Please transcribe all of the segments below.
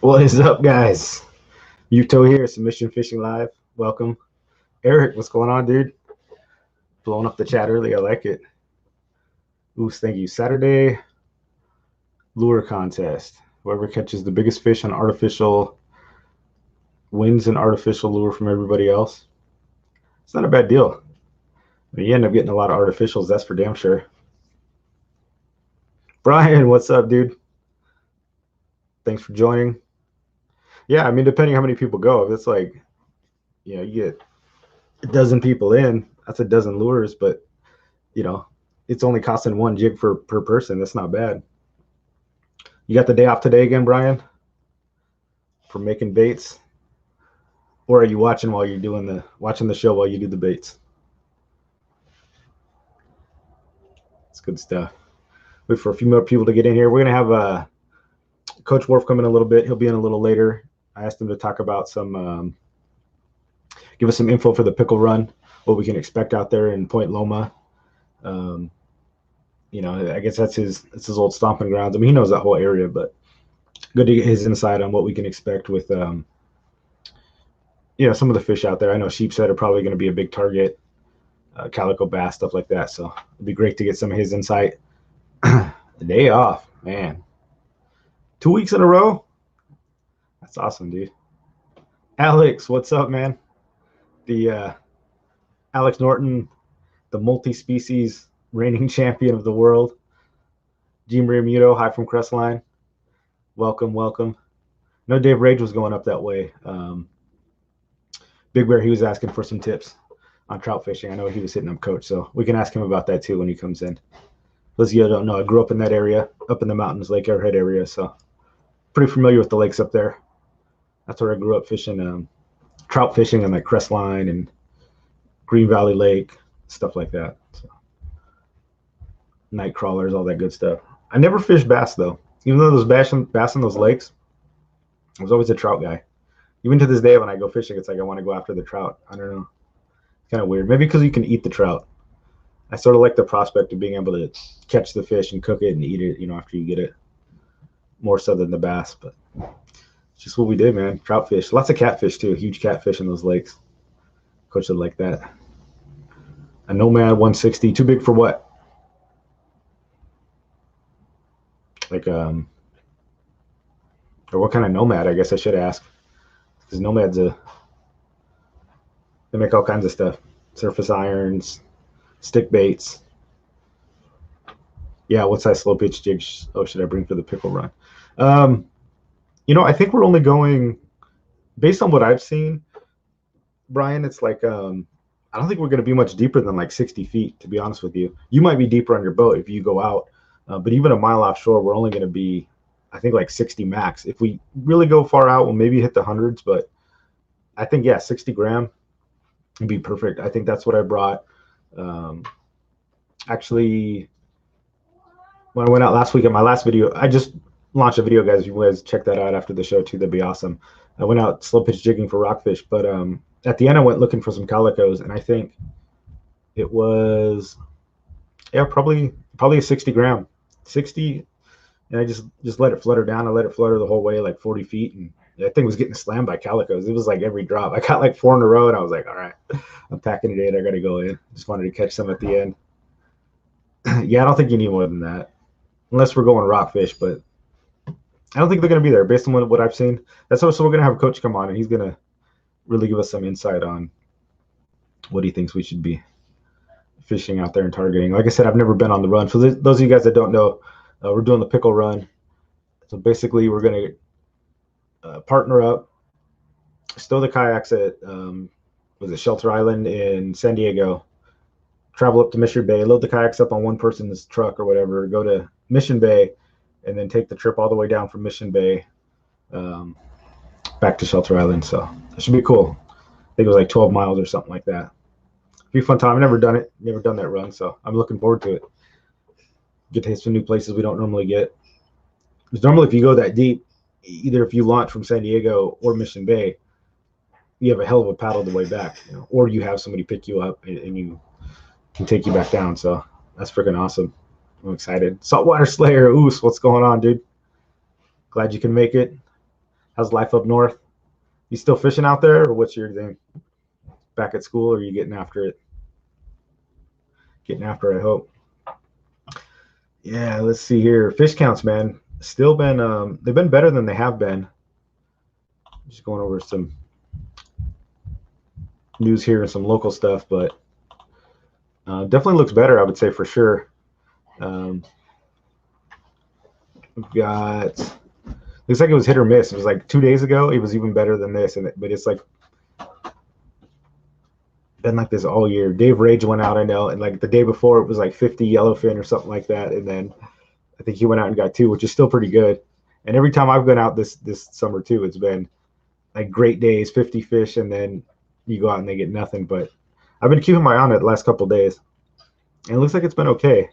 What is up, guys? Muto here, Submission Fishing Live. Welcome. Eric, what's going on, dude? Blowing up the chat early. I like it. Ooh, thank you. Saturday lure contest. Whoever catches the biggest fish on artificial wins an artificial lure from everybody else. It's not a bad deal. I mean, you end up getting a lot of artificials, that's for damn sure. Brian, what's up, dude? Thanks for joining. Yeah, I mean, depending how many people go, if it's like, you get a dozen people in, that's a dozen lures, but it's only costing one jig per person. That's not bad. You got the day off today again, Brian, for making baits, or are you watching while you're watching the show while you do the baits? It's good stuff. Wait for a few more people to get in here. We're gonna have Coach Worf come in a little bit. He'll be in a little later. I asked him to talk about give us some info for the pickle run, what we can expect out there in Point Loma. I guess that's his old stomping grounds. I mean, he knows that whole area, but good to get his insight on what we can expect with some of the fish out there. I know sheepshead are probably going to be a big target, calico bass, stuff like that. So it'd be great to get some of his insight. The day off, man. 2 weeks in a row. That's awesome, dude. Alex, what's up, man? The Alex Norton, the multi-species reigning champion of the world. G. Maria Muto, hi from Crestline. Welcome, welcome. No, Dave Rage was going up that way. Big Bear, he was asking for some tips on trout fishing. I know he was hitting up Coach, so we can ask him about that too when he comes in. Those of you don't know, I grew up in that area, up in the mountains, Lake Arrowhead area, so pretty familiar with the lakes up there. That's where I grew up fishing, trout fishing on like Crestline and Green Valley Lake, stuff like that. So, night crawlers, all that good stuff. I never fished bass though. Even though those bass in those lakes, I was always a trout guy. Even to this day, when I go fishing, it's like I want to go after the trout. I don't know. It's kind of weird. Maybe because you can eat the trout. I sort of like the prospect of being able to catch the fish and cook it and eat it, after you get it. More so than the bass, but it's just what we did, man. Trout fish. Lots of catfish too. Huge catfish in those lakes. Coach would like that. A Nomad 160. Too big for what? Like or what kind of Nomad? I guess I should ask. Because Nomads they make all kinds of stuff. Surface irons, stick baits. Yeah, what size slow pitch jig should I bring for the pickle run? I think we're only going, based on what I've seen, Brian, it's like I don't think we're going to be much deeper than like 60 feet, to be honest with you. You might be deeper on your boat if you go out, but even a mile offshore, we're only going to be, I think, like 60 max. If we really go far out, we'll maybe hit the hundreds, but I think, 60 gram would be perfect. I think that's what I brought. Actually, when I went out last week at my last video, I just launched a video, guys. If you guys check that out after the show too, that'd be awesome. I went out slow pitch jigging for rockfish, but at the end I went looking for some calicos, and I think it was probably a 60 gram, 60, and I just let it flutter down. I let it flutter the whole way, like 40 feet, and that thing was getting slammed by calicos. It was like every drop. I got like 4 in a row, and I was like, all right, I'm packing it in. I got to go in. Just wanted to catch some at the end. Yeah, I don't think you need more than that, unless we're going rockfish, but I don't think they're going to be there based on what I've seen. That's also, we're going to have Coach come on, and he's going to really give us some insight on what he thinks we should be fishing out there and targeting. Like I said, I've never been on the run. For those of you guys that don't know, we're doing the pickle run. So basically, we're going to partner up, stow the kayaks at Shelter Island in San Diego, travel up to Mission Bay, load the kayaks up on one person's truck or whatever, go to Mission Bay, and then take the trip all the way down from Mission Bay back to Shelter Island. So it should be cool. I think it was like 12 miles or something like that. It'll be a fun time. I've never done it, never done that run, so I'm looking forward to it. Get to hit some new places we don't normally get. Because normally if you go that deep, either if you launch from San Diego or Mission Bay, you have a hell of a paddle the way back, or you have somebody pick you up and you can take you back down. So that's freaking awesome. I'm excited. Saltwater Slayer, Oos, what's going on, dude? Glad you can make it. How's life up north? You still fishing out there, or what's your thing? Back at school, or are you getting after it? Getting after it, I hope. Yeah, let's see here. Fish counts, man. Still been they've been better than they have been. Just going over some news here and some local stuff, but definitely looks better, I would say, for sure. We've got, looks like it was hit or miss. It was like 2 days ago. It was even better than this, but it's like been like this all year. Dave Rage went out, I know, and like the day before it was like 50 yellowfin or something like that, and then I think he went out and got 2, which is still pretty good. And every time I've been out this summer too, it's been like great days, 50 fish, and then you go out and they get nothing. But I've been keeping my eye on it the last couple of days, and it looks like it's been okay.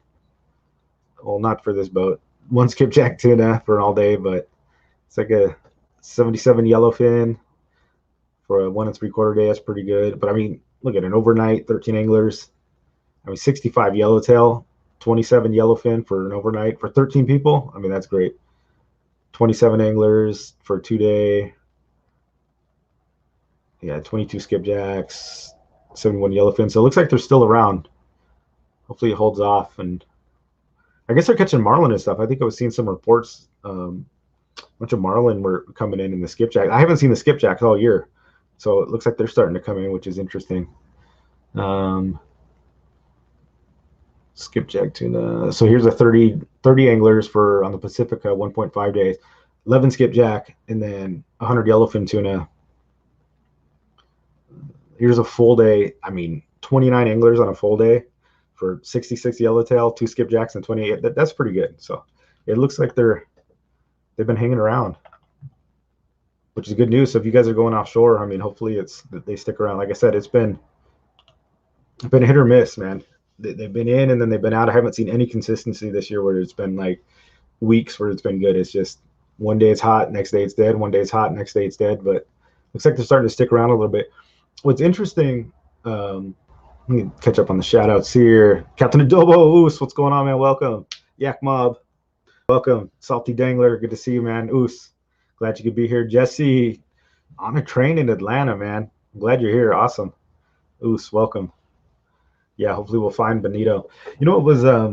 Well, not for this boat. One skipjack tuna for an all day, but it's like a 77 yellowfin for a 1 3/4 day. That's pretty good. But I mean, look at an overnight, 13 anglers. I mean, 65 yellowtail, 27 yellowfin for an overnight for 13 people. I mean, that's great. 27 anglers for a 2-day. Yeah, 22 skipjacks, 71 yellowfin. So it looks like they're still around. Hopefully it holds off. And I guess they're catching marlin and stuff. I think I was seeing some reports. A bunch of marlin were coming in the skipjack. I haven't seen the skipjacks all year. So it looks like they're starting to come in, which is interesting. Skipjack tuna. So here's a 30 anglers for on the Pacifica, 1.5 days, 11 skipjack, and then 100 yellowfin tuna. Here's a full day. I mean, 29 anglers on a full day for 66 yellowtail, 2 skipjacks, and 28. That's pretty good. So it looks like they've been hanging around, which is good news. So if you guys are going offshore, I mean, hopefully it's that they stick around. Like I said, it's been hit or miss, man. They've been in and then they've been out. I haven't seen any consistency this year where it's been like weeks where it's been good. It's just one day it's hot, next day it's dead. One day it's hot, next day it's dead. But looks like they're starting to stick around a little bit. What's interesting, let me catch up on the shout outs here. Captain Adobo, Oos, what's going on, man? Welcome. Yak Mob, welcome. Salty Dangler, good to see you, man. Oos, glad you could be here. Jesse, on a train in Atlanta, man. I'm glad you're here. Awesome. Oos, welcome. Yeah, hopefully we'll find Benito. You know, it was, I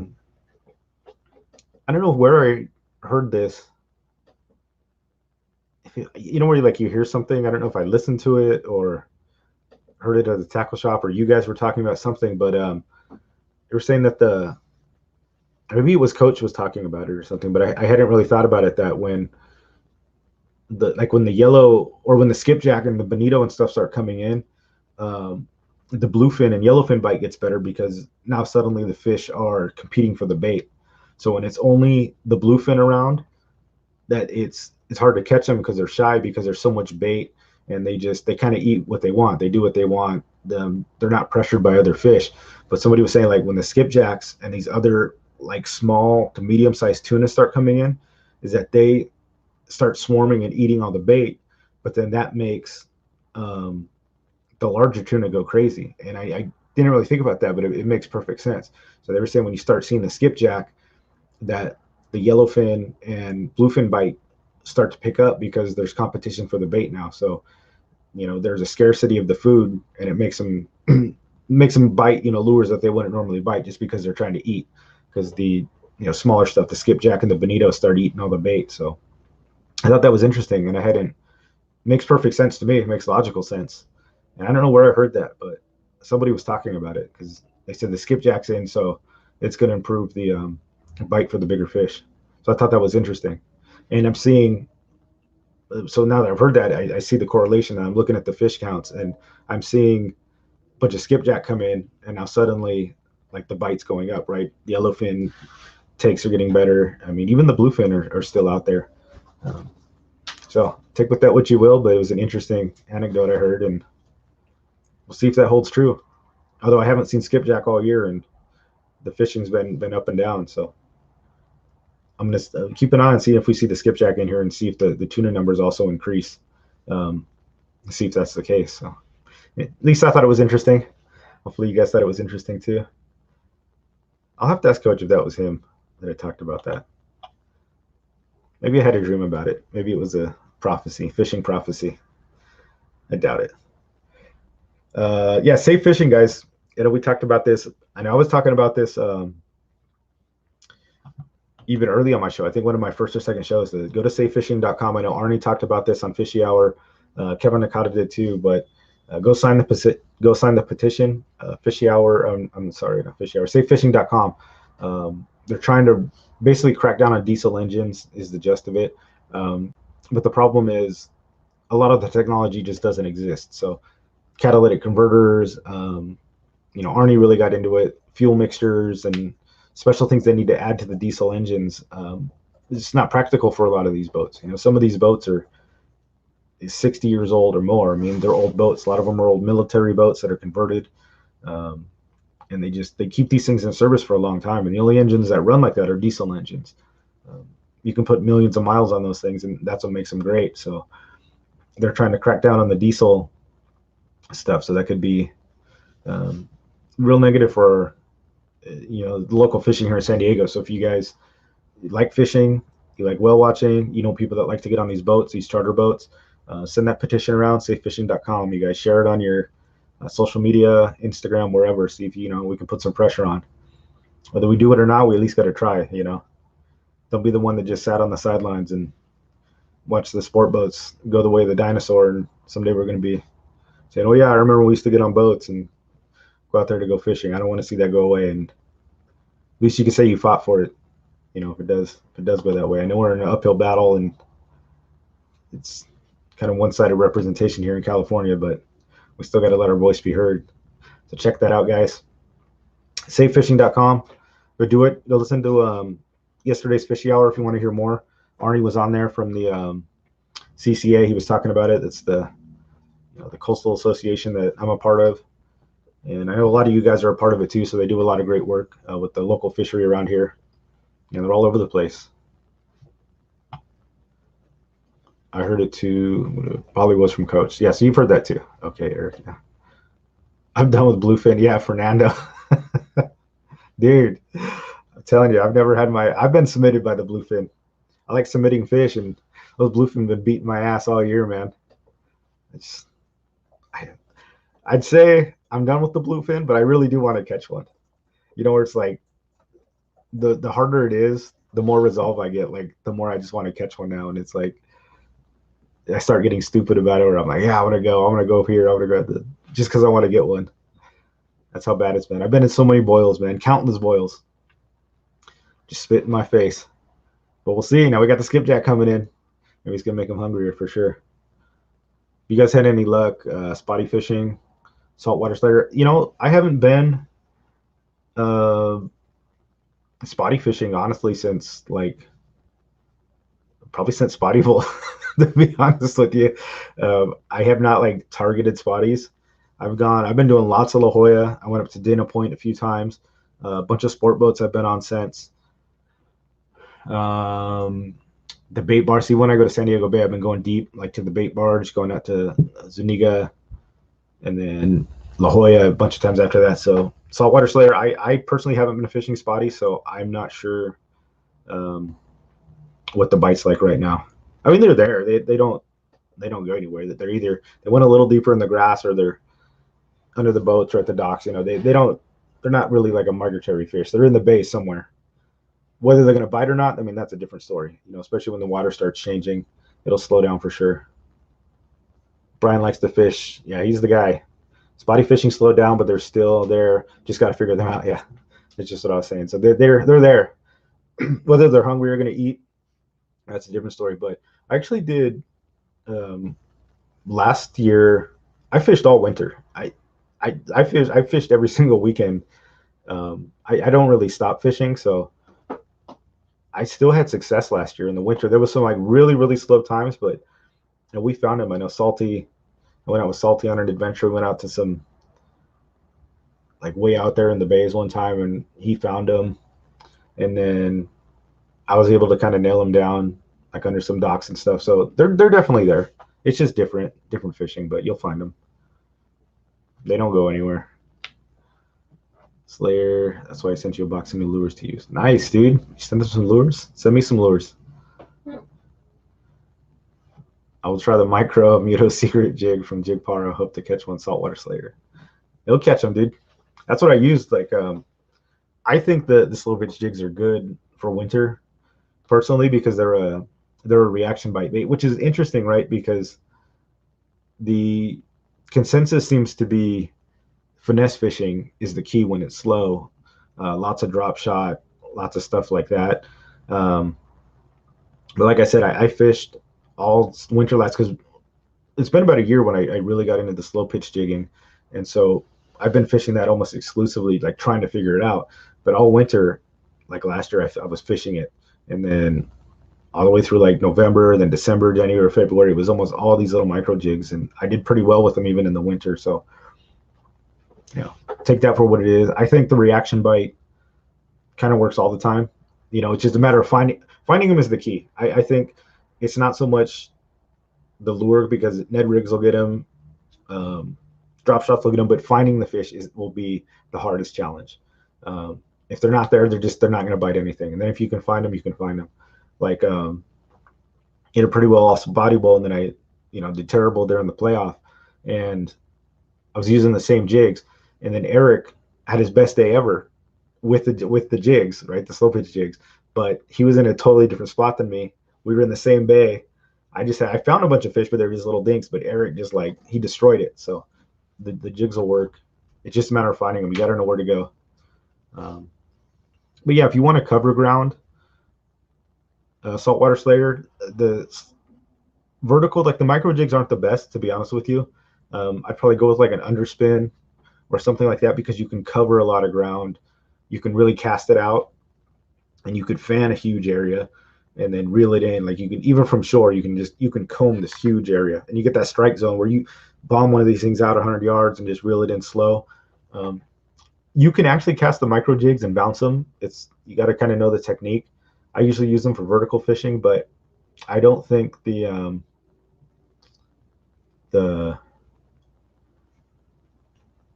don't know where I heard this. You know, where you hear something, I don't know if I listened to it or heard it at the tackle shop or you guys were talking about something, but they were saying that maybe it was Coach was talking about it or something, but I hadn't really thought about it that when the yellow or when the skipjack and the bonito and stuff start coming in, the bluefin and yellowfin bite gets better because now suddenly the fish are competing for the bait. So when it's only the bluefin around, that it's hard to catch them because they're shy because there's so much bait and they kind of eat what they want. They do what they want. They're not pressured by other fish. But somebody was saying like when the skipjacks and these other like small to medium sized tuna start coming in, is that they start swarming and eating all the bait, but then that makes the larger tuna go crazy. And I didn't really think about that, but it makes perfect sense. So they were saying when you start seeing the skipjack, that the yellowfin and bluefin bite start to pick up because there's competition for the bait now. So, you know, there's a scarcity of the food and it makes them bite, you know, lures that they wouldn't normally bite just because they're trying to eat, because the, you know, smaller stuff, the skipjack and the bonito start eating all the bait. So I thought that was interesting, and makes perfect sense to me. It makes logical sense. And I don't know where I heard that, but somebody was talking about it because they said the skipjack's in, so it's going to improve the bite for the bigger fish. So I thought that was interesting. And I'm seeing, so now that I've heard that, I see the correlation. And I'm looking at the fish counts, and I'm seeing a bunch of skipjack come in, and now suddenly, like the bite's going up, right? The yellowfin takes are getting better. I mean, even the bluefin are still out there. So take with that what you will, but it was an interesting anecdote I heard, and we'll see if that holds true. Although I haven't seen skipjack all year, and the fishing's been up and down. So I'm going to keep an eye and see if we see the skipjack in here and see if the tuna numbers also increase. See if that's the case. So at least I thought it was interesting. Hopefully you guys thought it was interesting too. I'll have to ask Coach if that was him that I talked about that. Maybe I had a dream about it. Maybe it was a prophecy, fishing prophecy. I doubt it. Yeah, safe fishing, guys. We talked about this. I know I was talking about this even early on my show. I think one of my first or second shows. Go to safefishing.com. I know Arnie talked about this on Fishy Hour. Kevin Nakata did too. But go sign the petition. Fishy Hour. I'm sorry, not Fishy Hour. Safefishing.com. They're trying to basically crack down on diesel engines. Is the gist of it. But the problem is a lot of the technology just doesn't exist. So catalytic converters. Arnie really got into it. Fuel mixtures and special things they need to add to the diesel engines. It's not practical for a lot of these boats. Some of these boats are 60 years old or more. I mean, they're old boats. A lot of them are old military boats that are converted, and they keep these things in service for a long time. And the only engines that run like that are diesel engines. You can put millions of miles on those things, and that's what makes them great. So they're trying to crack down on the diesel stuff. So that could be real negative for the local fishing here in San Diego. So if you guys like fishing, you like whale watching, people that like to get on these boats, these charter boats, send that petition around, safefishing.com. You guys share it on your social media, Instagram, wherever. See if we can put some pressure on. Whether we do it or not, we at least got to try. Don't be the one that just sat on the sidelines and watch the sport boats go the way of the dinosaur, and someday we're going to be saying, "Oh yeah, I remember we used to get on boats and go out there to go fishing." I don't want to see that go away, and at least you can say you fought for it. If it does go that way. I know we're in an uphill battle, and it's kind of one-sided representation here in California, but we still got to let our voice be heard. So check that out, guys. Safefishing.com. Go do it. Go listen to yesterday's Fishy Hour if you want to hear more. Arnie was on there from the CCA. He was talking about it. It's the coastal association that I'm a part of. And I know a lot of you guys are a part of it too, so they do a lot of great work with the local fishery around here. They're all over the place. I heard it too. Probably was from Coach. Yeah, so you've heard that too. Okay, Eric. Yeah. I'm done with bluefin. Yeah, Fernando. Dude, I'm telling you, I've been submitted by the bluefin. I like submitting fish, and those bluefin been beating my ass all year, man. I'd say I'm done with the bluefin, but I really do want to catch one. Where it's like the harder it is, the more resolve I get. Like the more I just want to catch one now, and it's like I start getting stupid about it. Where I'm like, yeah, I want to go here, I want to go just because I want to get one. That's how bad it's been. I've been in so many boils, man, countless boils. Just spit in my face. But we'll see. Now we got the skipjack coming in. Maybe it's gonna make them hungrier for sure. You guys had any luck spotty fishing? Saltwater slayer. I haven't been spotty fishing honestly since probably since Spottyville. To be honest with you, I have not targeted spotties. I've been doing lots of La Jolla. I went up to Dana Point a few times. A bunch of sport boats I've been on since. The bait bar. See, when I go to San Diego Bay, I've been going deep, to the bait bar, just going out to Zuniga, and then La Jolla a bunch of times after that. So saltwater slayer, I personally haven't been fishing spotty, so I'm not sure what the bite's like right now. I mean, they're there. They don't go anywhere. That they went a little deeper in the grass, or they're under the boats or at the docks. They're not really like a migratory fish. They're in the bay somewhere. Whether they're going to bite or not, I mean, that's a different story. Especially when the water starts changing, it'll slow down for sure. Brian likes to fish. Yeah, he's the guy. Spotty fishing slowed down, but they're still there. Just got to figure them out. Yeah, that's just what I was saying. So they're there. Whether they're hungry or going to eat, that's a different story. But I actually did last year. I fished all winter. I fished every single weekend. I don't really stop fishing, so I still had success last year in the winter. There was some really, really slow times, but we found them. I know Salty. I went out with Salty on an adventure. We went out to some way out there in the bays one time, and he found them. And then I was able to kind of nail them down under some docks and stuff. So they're definitely there. It's just different fishing, but you'll find them. They don't go anywhere. Slayer, that's why I sent you a box of new lures to use. Nice, dude. You send us some lures? Send me some lures. I will try the micro Muto secret jig from Jig Paro. Hope to catch one saltwater slayer. It'll catch them, dude. That's what I used. Like, I think the slow pitch jigs are good for winter, personally, because they're a reaction bite bait, which is interesting, right? Because the consensus seems to be finesse fishing is the key when it's slow. Lots of drop shot, lots of stuff like that. But like I said, I fished all winter last, because it's been about a year when I really got into the slow pitch jigging, and so I've been fishing that almost exclusively, like trying to figure it out. But all winter, like last year, I was fishing it, and then all the way through like November, then December, January, February, it was almost all these little micro jigs, and I did pretty well with them even in the winter. So, you know, take that for what it is. I think the reaction bite kind of works all the time. You know, it's just a matter of finding them is the key. I think it's not so much the lure, because Ned rigs will get them, drop shots will get them, but finding the fish will be the hardest challenge. If they're not there, they're not going to bite anything. And then if you can find them, you can find them. Like, hit a pretty well off body bowl, and then I, did terrible during the playoff, and I was using the same jigs, and then Eric had his best day ever with the jigs, right, the slow pitch jigs, but he was in a totally different spot than me. We were in the same bay. I found a bunch of fish, but they were just little dinks. But Eric just, like, he destroyed it. So the jigs will work. It's just a matter of finding them. You got to know where to go. But yeah, if you want to cover ground, saltwater slayer, the vertical, like the micro jigs aren't the best, to be honest with you. I'd probably go with like an underspin or something like that, because you can cover a lot of ground. You can really cast it out, and you could fan a huge area and then reel it in. Like, you can, even from shore, you can comb this huge area, and you get that strike zone where you bomb one of these things out 100 yards and just reel it in slow. You can actually cast the micro jigs and bounce them. You got to kind of know the technique. I usually use them for vertical fishing, but I don't think the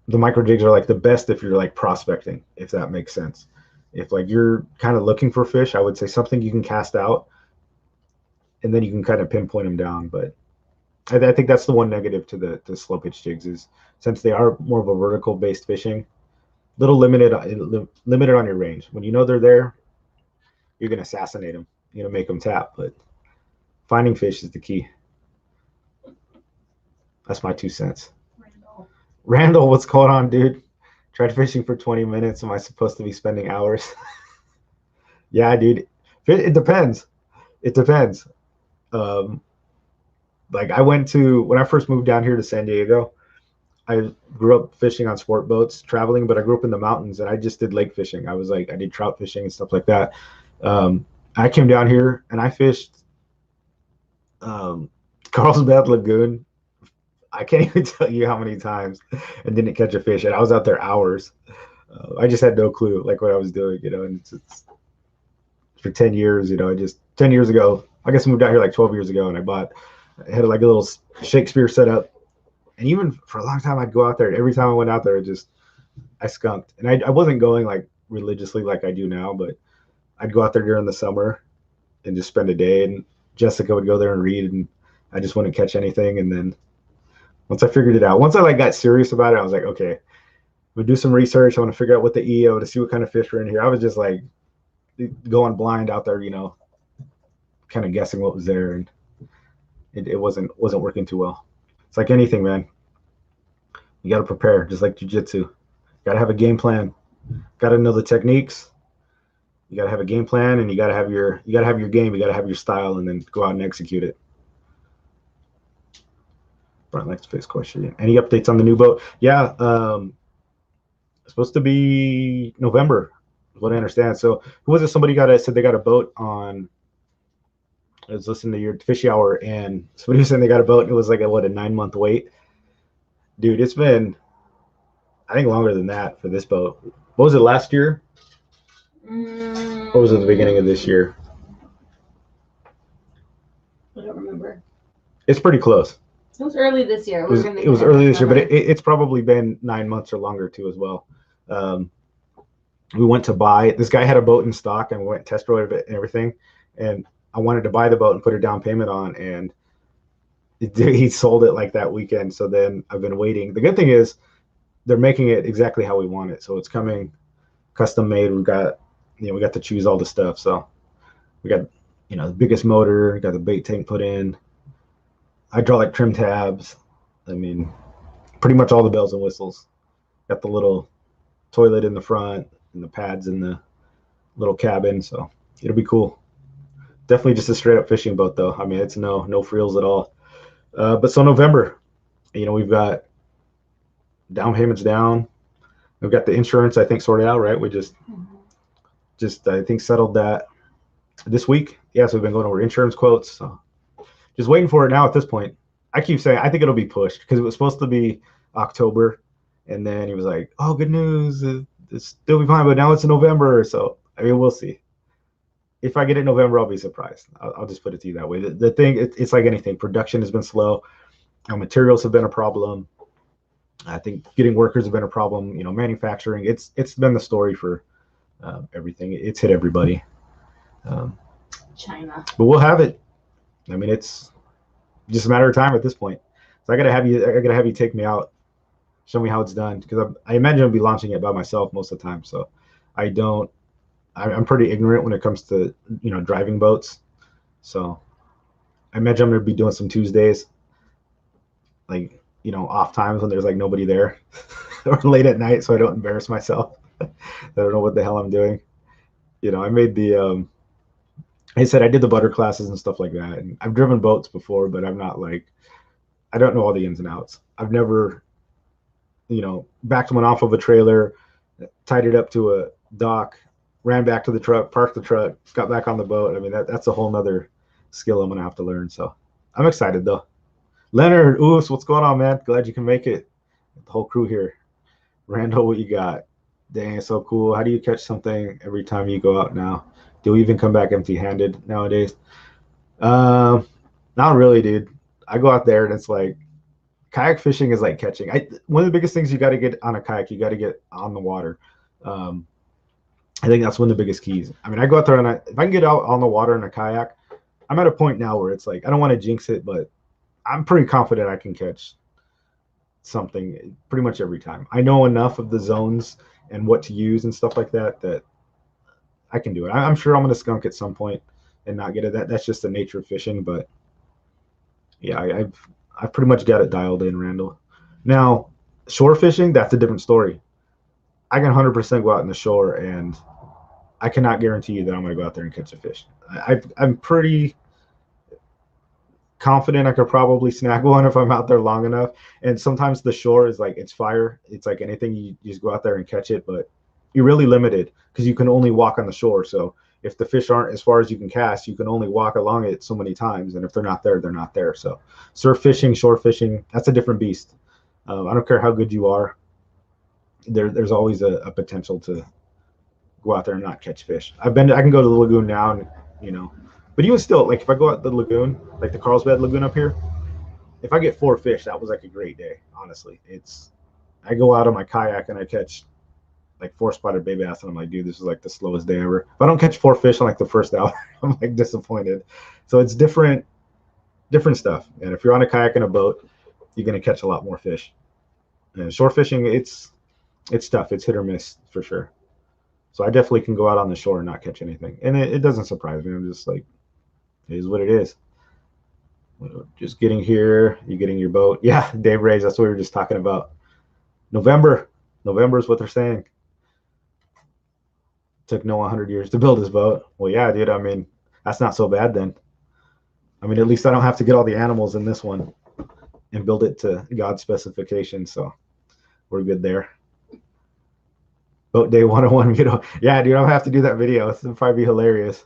micro jigs are like the best if you're like prospecting, if that makes sense. If like you're kind of looking for fish, I would say something you can cast out, and then you can kind of pinpoint them down. But I think that's the one negative to the slow pitch jigs, is since they are more of a vertical based fishing, little limited on your range. When you know they're there, you're gonna assassinate them. You're gonna make them tap. But finding fish is the key. That's my 2 cents. Randall, what's going on, dude? Tried fishing for 20 minutes. Am I supposed to be spending hours? Yeah, dude. It depends. It depends. Like, when I first moved down here to San Diego, I grew up fishing on sport boats, traveling, but I grew up in the mountains, and I just did lake fishing. I did trout fishing and stuff like that. I came down here and I fished Carlsbad Lagoon. I can't even tell you how many times, and didn't catch a fish. And I was out there hours. I just had no clue, like, what I was doing, and it's for 10 years, 10 years ago, I guess I moved out here like 12 years ago, and I had like a little Shakespeare setup. And even for a long time, I'd go out there. Every time I went out there, I skunked. And I wasn't going like religiously like I do now, but I'd go out there during the summer and just spend a day. And Jessica would go there and read, and I just wouldn't catch anything. And then once I figured it out, once I got serious about it, I was like, okay, we'll do some research. I want to figure out what the EO, to see what kind of fish are in here. I was just like going blind out there, kind of guessing what was there, and it wasn't working too well. It's like anything, man. You got to prepare, just like jiu-jitsu. Got to have a game plan. Got to know the techniques. You got to have a game plan, and you got to have your game. You got to have your style, and then go out and execute it. Brian likes to face question. Any updates on the new boat? Yeah, it's supposed to be November, is what I understand. So who was it? Somebody said they got a boat on. I was listening to your Fishy Hour, and somebody was saying they got a boat, and it was like a 9-month wait. Dude, it's been, I think, longer than that for this boat. What was it, last year? Or was it the beginning of this year? I don't remember. It's pretty close. It was early this year. It was early this year, but it's probably been 9 months or longer too as well. We went to buy, this guy had a boat in stock, and we went test rode it and everything, and I wanted to buy the boat and put a down payment on, and he sold it like that weekend. So then I've been waiting. The good thing is they're making it exactly how we want it. So it's coming custom made. We got to choose all the stuff. So we got, the biggest motor, got the bait tank put in, hydraulic trim tabs. I mean, pretty much all the bells and whistles. Got the little toilet in the front and the pads in the little cabin. So it'll be cool. Definitely just a straight up fishing boat though. I mean, it's no frills at all. But so November, we've got down payments down. We've got the insurance, I think, sorted out, right? We just I think settled that this week. Yeah, so we've been going over insurance quotes. So just waiting for it now at this point. I keep saying I think it'll be pushed because it was supposed to be October, and then he was like, "Oh, good news, it's still be fine," but now it's in November. So I mean, we'll see. If I get it in November, I'll be surprised. I'll just put it to you that way. The thing, it's like anything. Production has been slow. Materials have been a problem. I think getting workers have been a problem. Manufacturing. It's been the story for everything. It's hit everybody. China. But we'll have it. I mean, it's just a matter of time at this point. So I gotta have you take me out, show me how it's done, because I imagine I'll be launching it by myself most of the time. So I'm pretty ignorant when it comes to driving boats. So I imagine I'm gonna be doing some Tuesdays, like off times when there's like nobody there, or late at night, so I don't embarrass myself. I don't know what the hell I'm doing. I made the I said I did the butter classes and stuff like that, and I've driven boats before, but I'm not like, I don't know all the ins and outs. I've never backed one off of a trailer, tied it up to a dock, ran back to the truck, parked the truck, got back on the boat. I mean, that's a whole nother skill I'm gonna have to learn. So I'm excited though. Leonard, Oos, what's going on, man? Glad you can make it. The whole crew here. Randall, what you got? Dang, it's so cool. How do you catch something every time you go out now? Do we even come back empty-handed nowadays? Not really, dude. I go out there and it's like, kayak fishing is like catching. One of the biggest things you got to get on a kayak, you got to get on the water. I think that's one of the biggest keys. I mean, I go out there and if I can get out on the water in a kayak, I'm at a point now where it's like, I don't want to jinx it, but I'm pretty confident I can catch something pretty much every time. I know enough of the zones and what to use and stuff like that I can do it. I'm sure I'm going to skunk at some point and not get it. That's just the nature of fishing. But yeah, I've pretty much got it dialed in, Randall. Now, shore fishing, that's a different story. I can 100% go out in the shore, and I cannot guarantee you that I'm going to go out there and catch a fish. I'm pretty confident I could probably snag one if I'm out there long enough. And sometimes the shore is like, it's fire. It's like anything, you just go out there and catch it, but you're really limited because you can only walk on the shore. So if the fish aren't as far as you can cast, you can only walk along it so many times. And if they're not there, they're not there. So surf fishing, shore fishing, that's a different beast. I don't care how good you are. There's always a potential to go out there and not catch fish. I can go to the lagoon now, and but even still, like if I go out the lagoon, like the Carlsbad Lagoon up here, if I get 4 fish, that was like a great day. Honestly, I go out on my kayak and I catch like 4 spotted bay bass, and I'm like, dude, this is like the slowest day ever. If I don't catch 4 fish in like the first hour, I'm like disappointed. So it's different stuff. And if you're on a kayak and a boat, you're gonna catch a lot more fish. And shore fishing, it's tough. It's hit or miss for sure. So I definitely can go out on the shore and not catch anything. And it doesn't surprise me. I'm just like, it is what it is. Just getting here, you getting your boat. Yeah, Dave Ray's, that's what we were just talking about. November is what they're saying. Took Noah 100 years to build his boat. Well, yeah, dude, I mean, that's not so bad then. I mean, at least I don't have to get all the animals in this one and build it to God's specifications. So we're good there. Boat Day 101 video. Yeah, dude, I'll have to do that video. It'll probably be hilarious.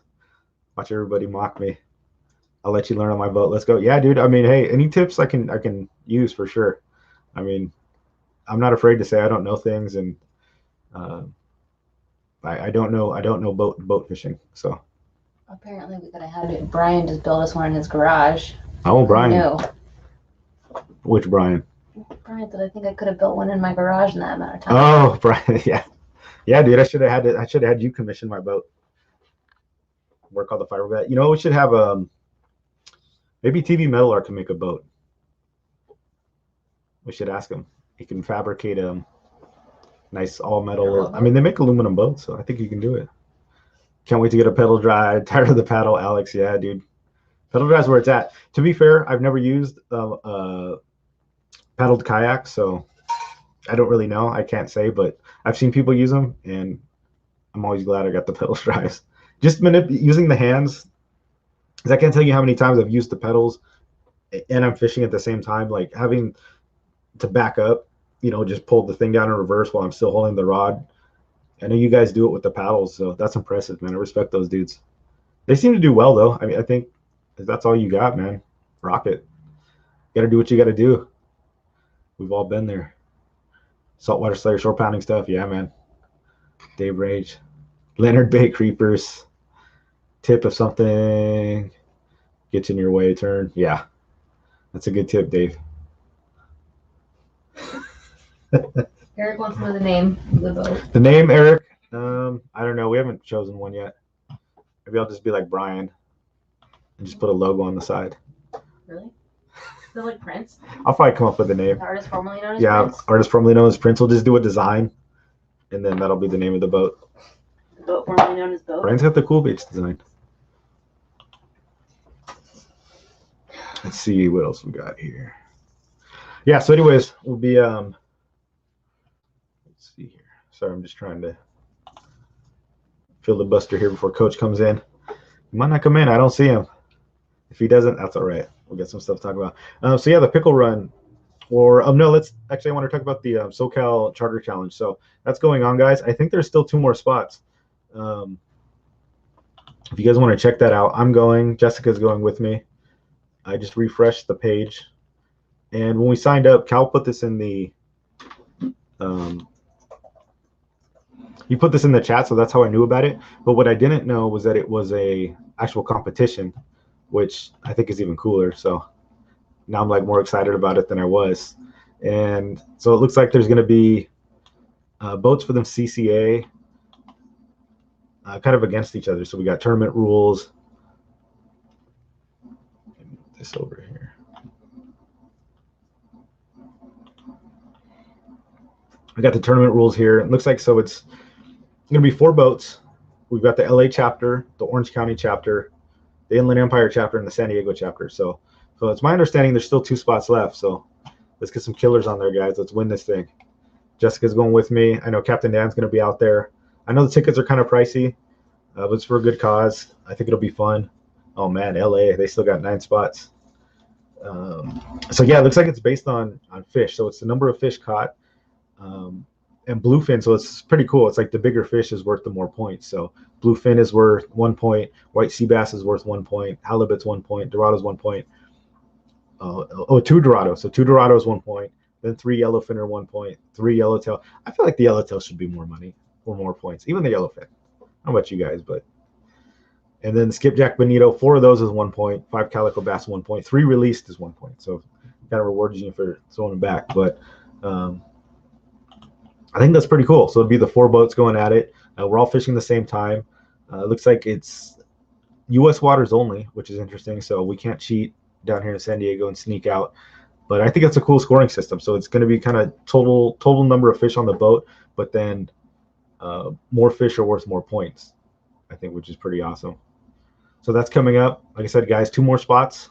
Watch everybody mock me. I'll let you learn on my boat. Let's go. Yeah, dude. I mean, hey, any tips I can use for sure. I mean, I'm not afraid to say I don't know things, and I don't know boat fishing. So Apparently, we could have had Brian just build us one in his garage. Oh, Brian. No. Which Brian? Brian said I think I could have built one in my garage in that amount of time. Oh, Brian. Yeah. Yeah, dude, I should have had you commission my boat. Work all the fiberglass. We should have maybe TV Metal Art can make a boat. We should ask him. He can fabricate a nice all metal. I mean, they make aluminum boats, so I think you can do it. Can't wait to get a pedal dry. Tired of the paddle, Alex. Yeah, dude. Pedal dry is where it's at. To be fair, I've never used paddled kayak, so I don't really know. I can't say, but I've seen people use them, and I'm always glad I got the pedal drives. Just using the hands, because I can't tell you how many times I've used the pedals and I'm fishing at the same time. Like having to back up, you know, just pull the thing down in reverse while I'm still holding the rod. I know you guys do it with the paddles, so that's impressive, man. I respect those dudes. They seem to do well, though. I mean, I think if that's all you got, man, rock it. You got to do what you got to do. We've all been there. Saltwater Slayer, shore pounding stuff. Yeah, man. Dave Rage. Leonard Bay Creepers. Tip of something gets in your way, turn. Yeah. That's a good tip, Dave. Eric wants to know the name of the boat. The name, Eric? I don't know. We haven't chosen one yet. Maybe I'll just be like Brian and just put a logo on the side. Really? Is it like Prince? I'll probably come up with a name. The artist formerly known as Prince? Prince? Artist formerly known as Prince. We'll just do a design, and then that'll be the name of the boat. The boat formerly known as Boat? Brian's got the cool beach design. Let's see what else we got here. Yeah, so anyways, we'll be let's see here. Sorry, I'm just trying to filibuster here before Coach comes in. He might not come in. I don't see him. If he doesn't, that's all right. We'll get some stuff to talk about. So yeah, the pickle run, or no, let's actually I want to talk about the Socal Charter Challenge. So that's going on, guys. I think there's still 2 more spots. If you guys want to check that out, I'm going. Jessica's going with me. I just refreshed the page, and when we signed up, Cal put this in the you put this in the chat, so that's how I knew about it. But what I didn't know was that it was a actual competition, which I think is even cooler. So now I'm like more excited about it than I was. And so it looks like there's going to be boats for the CCA kind of against each other. So we got tournament rules. Move this over here. I got the tournament rules here. It looks like so it's going to be 4 boats. We've got the LA chapter, the Orange County chapter, the Inland Empire chapter, and the San Diego chapter. So it's my understanding there's still 2 spots left. So let's get some killers on there, guys. Let's win this thing. Jessica's going with me. I know Captain Dan's going to be out there. I know the tickets are kind of pricey, but it's for a good cause. I think it'll be fun. Oh, man, LA, they still got 9 spots. So, yeah, it looks like it's based on fish. So it's the number of fish caught. And bluefin, so it's pretty cool. It's like the bigger fish is worth the more points. So bluefin is worth 1 point, white sea bass is worth 1 point, halibut's 1 point, dorado's 1 point. 2 dorados. So 2 dorados 1 point, then 3 yellowfin are 1 point, 3 yellowtail. I feel like the yellowtail should be more money or more points, even the yellowfin. I don't know about you guys, but. And then skipjack bonito, 4 of those is 1 point, 5 calico bass 1 point, 3 released is 1 point. So kind of rewards you for throwing them back, but. I think that's pretty cool. So it'll be the 4 boats going at it. We're all fishing the same time. It looks like it's U.S. waters only, which is interesting. So we can't cheat down here in San Diego and sneak out. But I think that's a cool scoring system. So it's going to be kind of total number of fish on the boat, but then more fish are worth more points, I think, which is pretty awesome. So that's coming up. Like I said, guys, 2 more spots.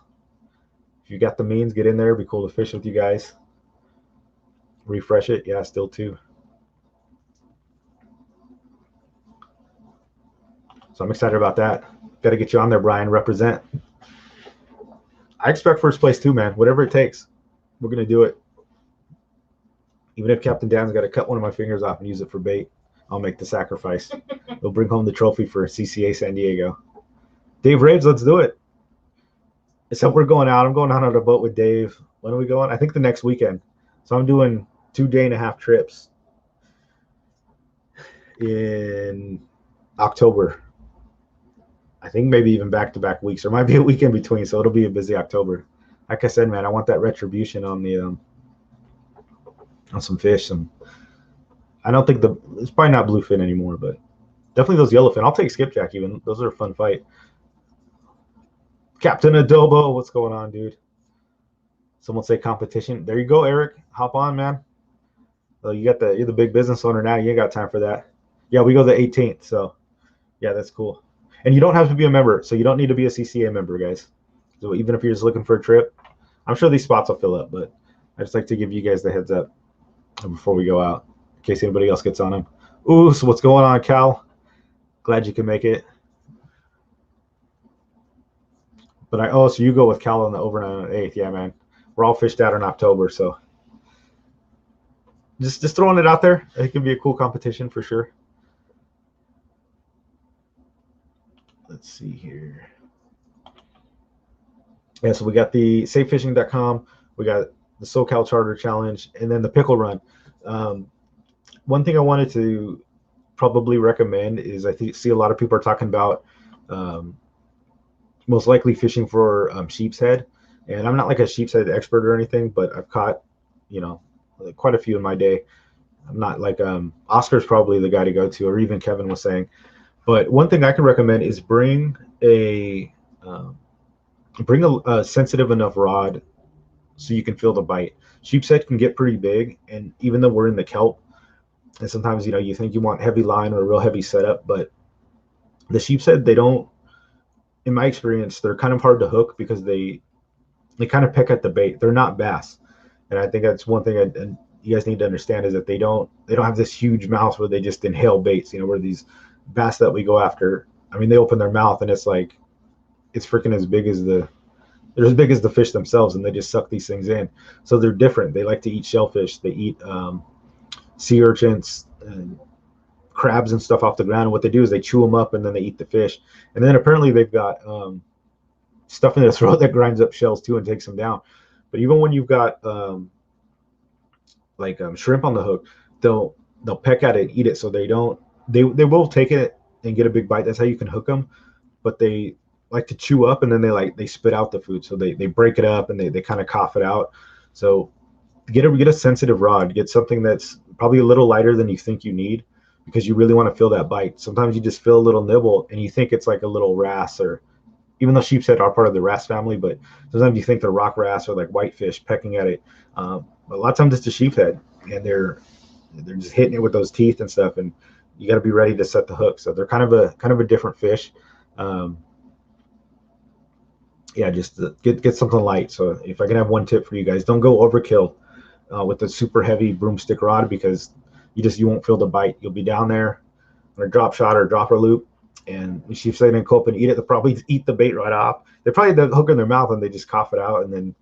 If you got the means, get in there. It'd be cool to fish with you guys. Refresh it. Yeah, still 2. So I'm excited about that. Got to get you on there, Brian. Represent. I expect first place too, man. Whatever it takes, we're going to do it. Even if Captain Dan's got to cut one of my fingers off and use it for bait, I'll make the sacrifice. We'll bring home the trophy for CCA San Diego. Dave Raves, let's do it. So we're going out. I'm going out on a boat with Dave. When are we going? I think the next weekend. So I'm doing 2-day-and-a-half trips in October. I think maybe even back-to-back weeks. There might be a week in between, so it'll be a busy October. Like I said, man, I want that retribution on the on some fish. I don't think it's probably not bluefin anymore, but definitely those yellowfin. I'll take skipjack even. Those are a fun fight. Captain Adobo, what's going on, dude? Someone say competition. There you go, Eric. Hop on, man. Well, you're the big business owner now. You ain't got time for that. Yeah, we go the 18th. So yeah, that's cool. And you don't have to be a member, so you don't need to be a CCA member, guys. So even if you're just looking for a trip, I'm sure these spots will fill up, but I just like to give you guys the heads up before we go out, in case anybody else gets on them. Ooh, so what's going on, Cal? Glad you can make it. But so you go with Cal on the overnight on the 8th. Yeah, man. We're all fished out in October, so just throwing it out there. It can be a cool competition for sure. Let's see here. Yeah, so we got the safefishing.com, we got the Socal Charter Challenge, and then the pickle run. One thing I wanted to probably recommend is I see a lot of people are talking about most likely fishing for sheep's head, and I'm not like a sheep's head expert or anything, but I've caught quite a few in my day. I'm not like Oscar's probably the guy to go to, or even Kevin was saying. But one thing I can recommend is bring a sensitive enough rod so you can feel the bite. Sheep's head can get pretty big, and even though we're in the kelp, and sometimes you think you want heavy line or a real heavy setup, but the sheep's head, they don't. In my experience, they're kind of hard to hook because they kind of pick at the bait. They're not bass, and I think that's one thing and you guys need to understand is that they don't have this huge mouth where they just inhale baits. Where these bass that we go after, I mean, they open their mouth and it's like it's freaking they're as big as the fish themselves, and they just suck these things in. So they're different. They like to eat shellfish. They eat sea urchins and crabs and stuff off the ground. And what they do is they chew them up and then they eat the fish. And then apparently they've got stuff in their throat that grinds up shells too and takes them down. But even when you've got shrimp on the hook, they'll peck at it and eat it. So they don't. They will take it and get a big bite. That's how you can hook them. But they like to chew up and then they spit out the food. So they break it up and they kind of cough it out. So get a sensitive rod. Get something that's probably a little lighter than you think you need, because you really want to feel that bite. Sometimes you just feel a little nibble and you think it's like a little wrasse, or even though sheep's head are part of the wrasse family, but sometimes you think they're rock wrasse or like whitefish pecking at it. A lot of times it's a sheep's head, and they're just hitting it with those teeth and stuff, and you got to be ready to set the hook. So they're kind of a different fish. Yeah, just get something light. So if I can have one tip for you guys, don't go overkill with the super heavy broomstick rod, because you won't feel the bite. You'll be down there on a drop shot or a dropper loop, and if sheep's head and Kelp and eat it, they'll probably eat the bait right off. They probably have the hook in their mouth and they just cough it out and then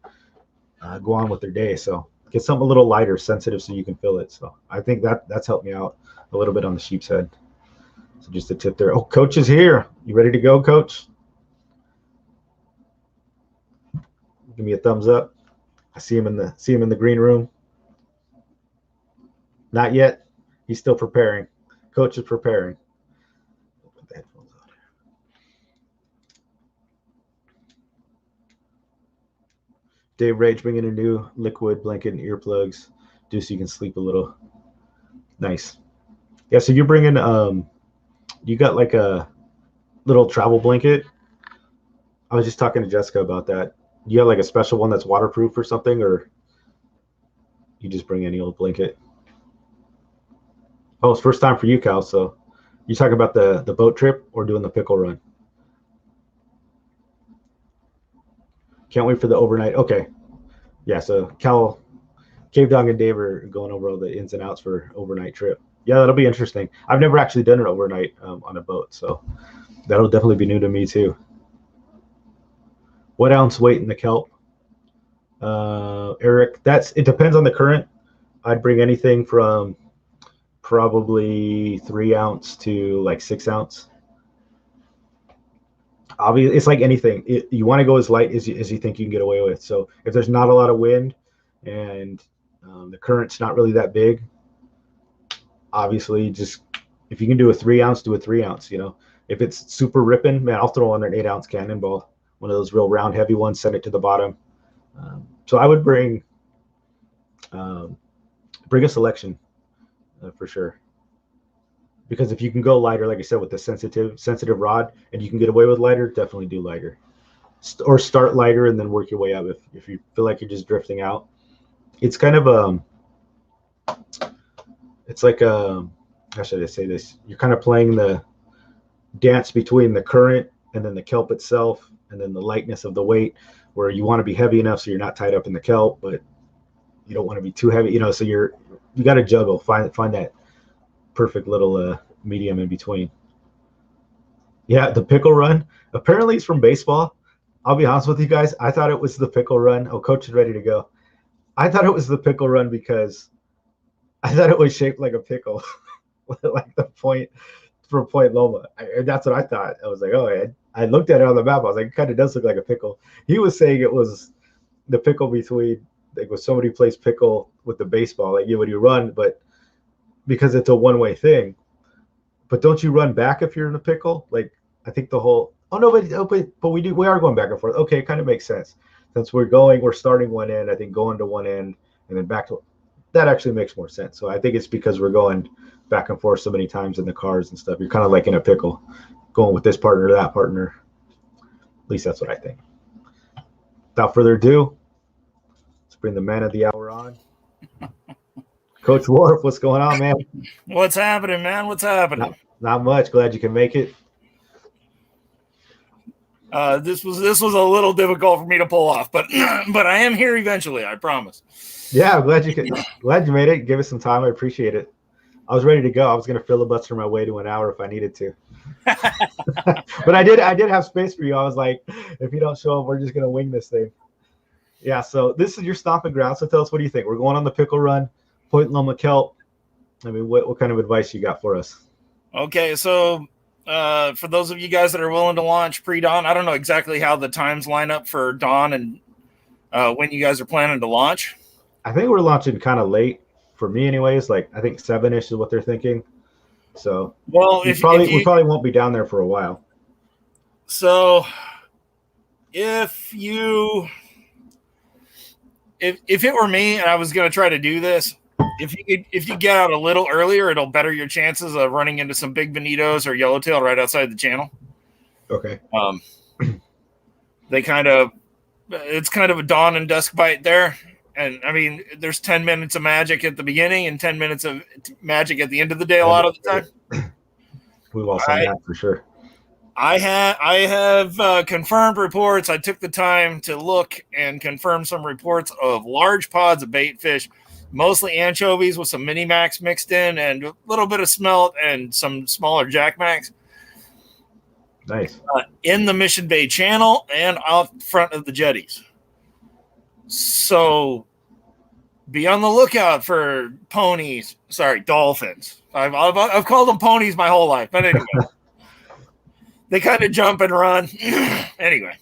go on with their day. So get something a little lighter, sensitive, so you can feel it. So I think that's helped me out a little bit on the sheep's head. So just a tip there. Oh, Coach is here. You ready to go, Coach? Give me a thumbs up. I see him in the green room. Not yet. He's still preparing. Coach is preparing. Put the headphones on. Dave Rage bringing a new liquid blanket and earplugs, just so you can sleep a little. Nice. Yeah. So you're bringing you got like a little travel blanket. I was just talking to Jessica about that. You have like a special one that's waterproof or something, or you just bring any old blanket? Oh, it's first time for you, Cal. So you talking about the boat trip or doing the pickle run? Can't wait for the overnight. Okay. Yeah, so Cal, Cave Dog, and Dave are going over all the ins and outs for overnight trip. Yeah, that'll be interesting. I've never actually done it overnight on a boat, so that'll definitely be new to me too. What ounce weight in the kelp? Eric, it depends on the current. I'd bring anything from probably 3 ounce to like 6 ounce. Obviously, it's like anything. You want to go as light as you think you can get away with. So if there's not a lot of wind and the current's not really that big, obviously, just if you can do a 3 ounce, do a 3 ounce. If it's super ripping, man, I'll throw on an 8 ounce cannonball, one of those real round, heavy ones, send it to the bottom. So I would bring a selection for sure. Because if you can go lighter, like I said, with the sensitive rod, and you can get away with lighter, definitely do lighter. or start lighter and then work your way up if you feel like you're just drifting out. It's kind of it's like how should I say this? You're kind of playing the dance between the current and then the kelp itself, and then the lightness of the weight, where you want to be heavy enough so you're not tied up in the kelp, but you don't want to be too heavy, so you got to juggle, find that perfect little medium in between. Yeah, the pickle run, apparently it's from baseball. I'll be honest with you guys, I thought it was the pickle run. Oh, coach is ready to go. I thought it was the pickle run because I thought it was shaped like a pickle, like the point from Point Loma. That's what I thought. I was like, oh, I looked at it on the map. I was like, it kind of does look like a pickle. He was saying it was the pickle between, like, when somebody plays pickle with the baseball, like when you run, but because it's a one-way thing. But don't you run back if you're in a pickle? Like, I think the whole, but we are going back and forth. Okay, it kind of makes sense. Since we're starting one end, I think going to one end and then back to, that actually makes more sense. So I think it's because we're going back and forth so many times in the cars and stuff. You're kind of like in a pickle, going with this partner to that partner. At least that's what I think. Without further ado, let's bring the man of the hour on. Coach Werf, what's going on, man? What's happening, man? What's happening? Not much. Glad you can make it. This was a little difficult for me to pull off, but I am here eventually, I promise. Yeah, I'm glad you made it. Give us some time. I appreciate it. I was ready to go. I was going to filibuster my way to an hour if I needed to. But I did have space for you. I was like, if you don't show up, we're just going to wing this thing. Yeah, so this is your stomping ground. So tell us, what do you think? We're going on the pickle run, Point Loma Kelp. I mean, what kind of advice you got for us? Okay, so for those of you guys that are willing to launch pre-dawn, I don't know exactly how the times line up for dawn and when you guys are planning to launch. I think we're launching kind of late for me anyways. Like, I think 7-ish is what they're thinking. So we probably won't be down there for a while. So if it were me and I was going to try to do this, if you get out a little earlier, it'll better your chances of running into some big bonitos or yellowtail right outside the channel. Okay. It's kind of a dawn and dusk bite there. And I mean, there's 10 minutes of magic at the beginning and 10 minutes of magic at the end of the day a lot of the time. We've all seen that for sure. I have confirmed reports. I took the time to look and confirm some reports of large pods of bait fish, mostly anchovies with some mini max mixed in and a little bit of smelt and some smaller jack max. Nice. In the Mission Bay channel and out front of the jetties. So be on the lookout for dolphins. I've called them ponies my whole life, but anyway. They kind of jump and run. Anyway.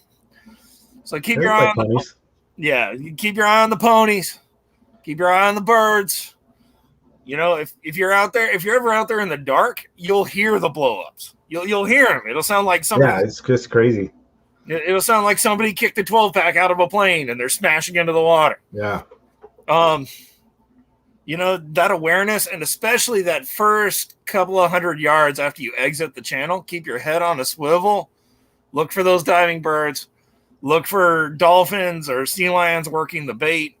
So keep your eye on the ponies. Yeah, keep your eye on the ponies. Keep your eye on the birds. If you're ever out there in the dark, you'll hear the blow-ups. You'll hear them. It'll sound like somebody. Yeah, it's just crazy. It'll sound like somebody kicked a 12-pack out of a plane and they're smashing into the water. Yeah. That awareness, and especially that first couple of 100 yards after you exit the channel, keep your head on a swivel. Look for those diving birds. Look for dolphins or sea lions working the bait.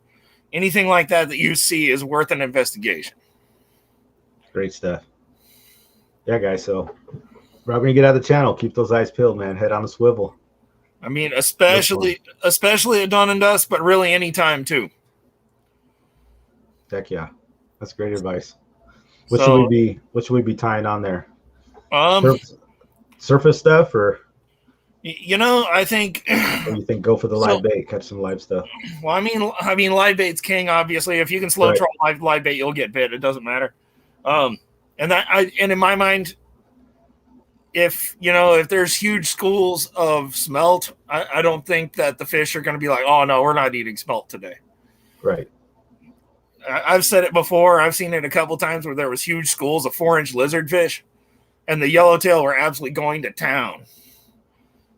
Anything like that you see is worth an investigation. Great stuff. Yeah, guys. So we're not going to get out of the channel. Keep those eyes peeled, man. Head on a swivel. I mean, especially at dawn and dusk, but really any time too. Heck yeah, that's great advice. What should we be tying on there? Surface stuff, or I think. Or you think go for the live bait, catch some live stuff? Well, I mean, live bait's king. Obviously, if you can slow troll live bait, you'll get bit. It doesn't matter. And in my mind, if there's huge schools of smelt, I don't think that the fish are going to be like, oh no, we're not eating smelt today. Right. I've said it before. I've seen it a couple times where there was huge schools of 4-inch lizardfish, and the yellowtail were absolutely going to town.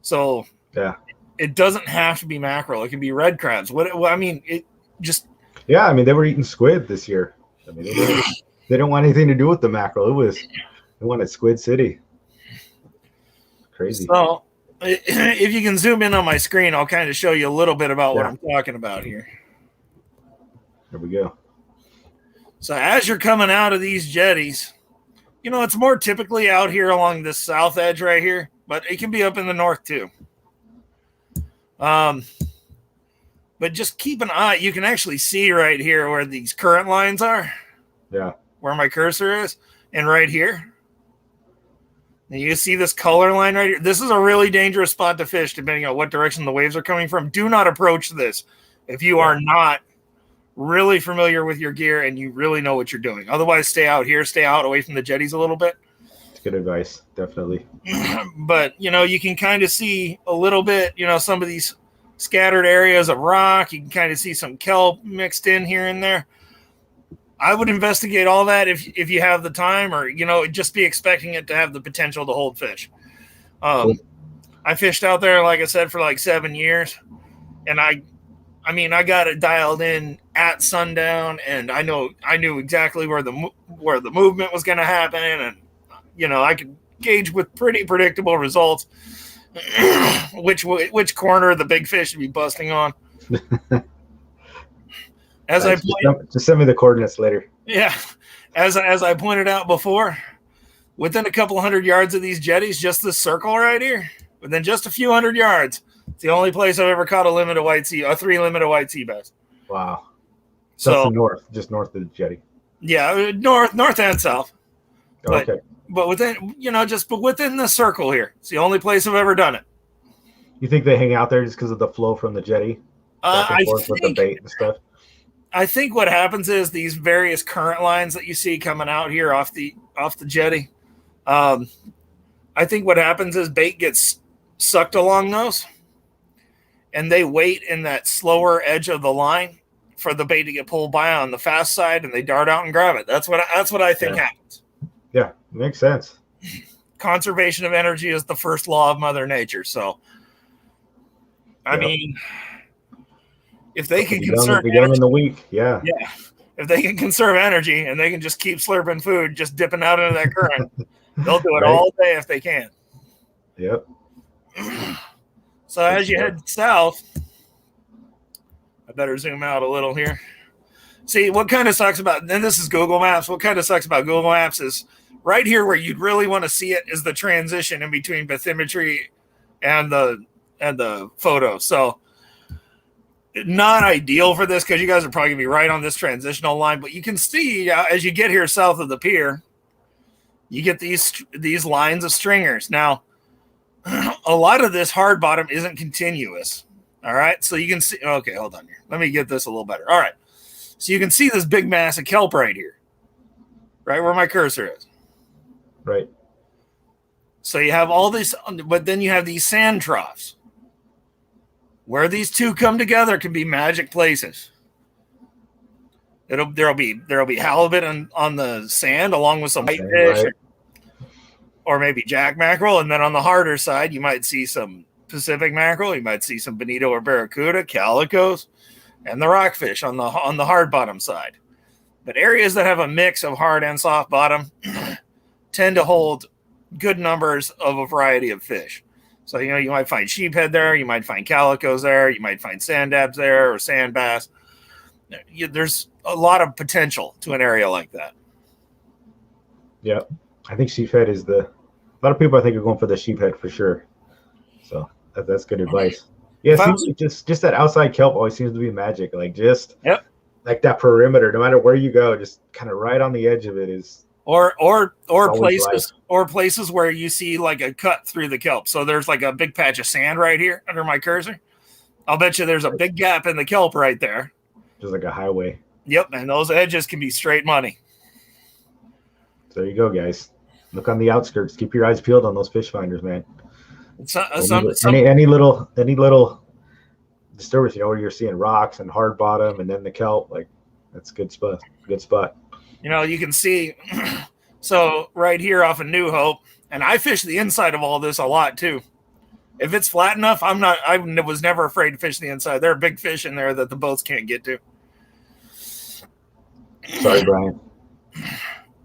So yeah, it doesn't have to be mackerel. It can be red crabs. Yeah, I mean, they were eating squid this year. I mean, they don't want anything to do with the mackerel. They wanted Squid City. Crazy. So if you can zoom in on my screen, I'll kind of show you a little bit about what I'm talking about here. There we go. So as you're coming out of these jetties, you know, it's more typically out here along this south edge right here, but it can be up in the north too. But just keep an eye. You can actually see right here where these current lines are. Yeah. Where my cursor is. And right here. And you see this color line right here. This is a really dangerous spot to fish depending on what direction the waves are coming from. Do not approach this if you are not really familiar with your gear and you really know what you're doing. Otherwise, stay out here. Stay out away from the jetties a little bit. It's good advice. Definitely. But, you know, you can kind of see a little bit, you know, some of these scattered areas of rock. You can kind of see some kelp mixed in here and there. I would investigate all that if you have the time, or, you know, just be expecting it to have the potential to hold fish. Cool. I fished out there, like I said, for like 7 years, and I got it dialed in at sundown, and I knew exactly where the movement was going to happen, and, you know, I could gauge with pretty predictable results which corner the big fish would be busting on. Just send me the coordinates later. Yeah, as I pointed out before, within a couple 100 yards of these jetties, just this circle right here, within just a few 100 yards, it's the only place I've ever caught a 3 limited white sea bass. Wow. So north, just north of the jetty. Yeah, north and south. Okay. But within, you know, within the circle here, it's the only place I've ever done it. You think they hang out there just because of the flow from the jetty? Back and forth with the bait and stuff. I think what happens is these various current lines that you see coming out here off the jetty. I think what happens is bait gets sucked along those, and they wait in that slower edge of the line for the bait to get pulled by on the fast side, and they dart out and grab it. That's what I think happens. Yeah, makes sense. Conservation of energy is the first law of Mother Nature. So, I mean, if they can conserve energy in the week, yeah, if they can conserve energy and they can just keep slurping food, just dipping out into that current, they'll do it all day if they can. Yep. So as you head south, I better zoom out a little here. See, what kind of sucks about, and this is Google Maps, what kind of sucks about Google Maps is right here where you'd really want to see it is the transition in between bathymetry and the photo. So not ideal for this because you guys are probably going to be right on this transitional line, but you can see as you get here south of the pier, you get these lines of stringers. Now, a lot of this hard bottom isn't continuous. All right. So you can see, okay, hold on here. Let me get this a little better. All right. So you can see this big mass of kelp right here, right where my cursor is. Right. So you have all this, but then you have these sand troughs. Where these two come together can be magic places. There'll be halibut on the sand along with some whitefish, right, or maybe jack mackerel, and then on the harder side you might see some Pacific mackerel, you might see some bonito or barracuda, calicos, and the rockfish on the hard bottom side. But areas that have a mix of hard and soft bottom tend to hold good numbers of a variety of fish. So, you know, you might find sheephead there, you might find calicos there, you might find sand dabs there, or sand bass. There's a lot of potential to an area like that. Yeah, I think sheephead is a lot of people I think are going for the sheephead for sure. So that's good advice. Yeah, just that outside kelp always seems to be magic. Like just like that perimeter, no matter where you go, just kind of right on the edge of it is. Or places where you see like a cut through the kelp. So there's like a big patch of sand right here under my cursor. I'll bet you there's a big gap in the kelp right there. Just like a highway. Yep, and those edges can be straight money. So there you go, guys. Look on the outskirts. Keep your eyes peeled on those fish finders, man. Any little disturbance, you know, where you're seeing rocks and hard bottom and then the kelp, like that's a good spot. Good spot. You know, you can see, so right here off of New Hope, and I fish the inside of all this a lot too. If it's flat enough, I was never afraid to fish the inside. There are big fish in there that the boats can't get to. Sorry, Brian.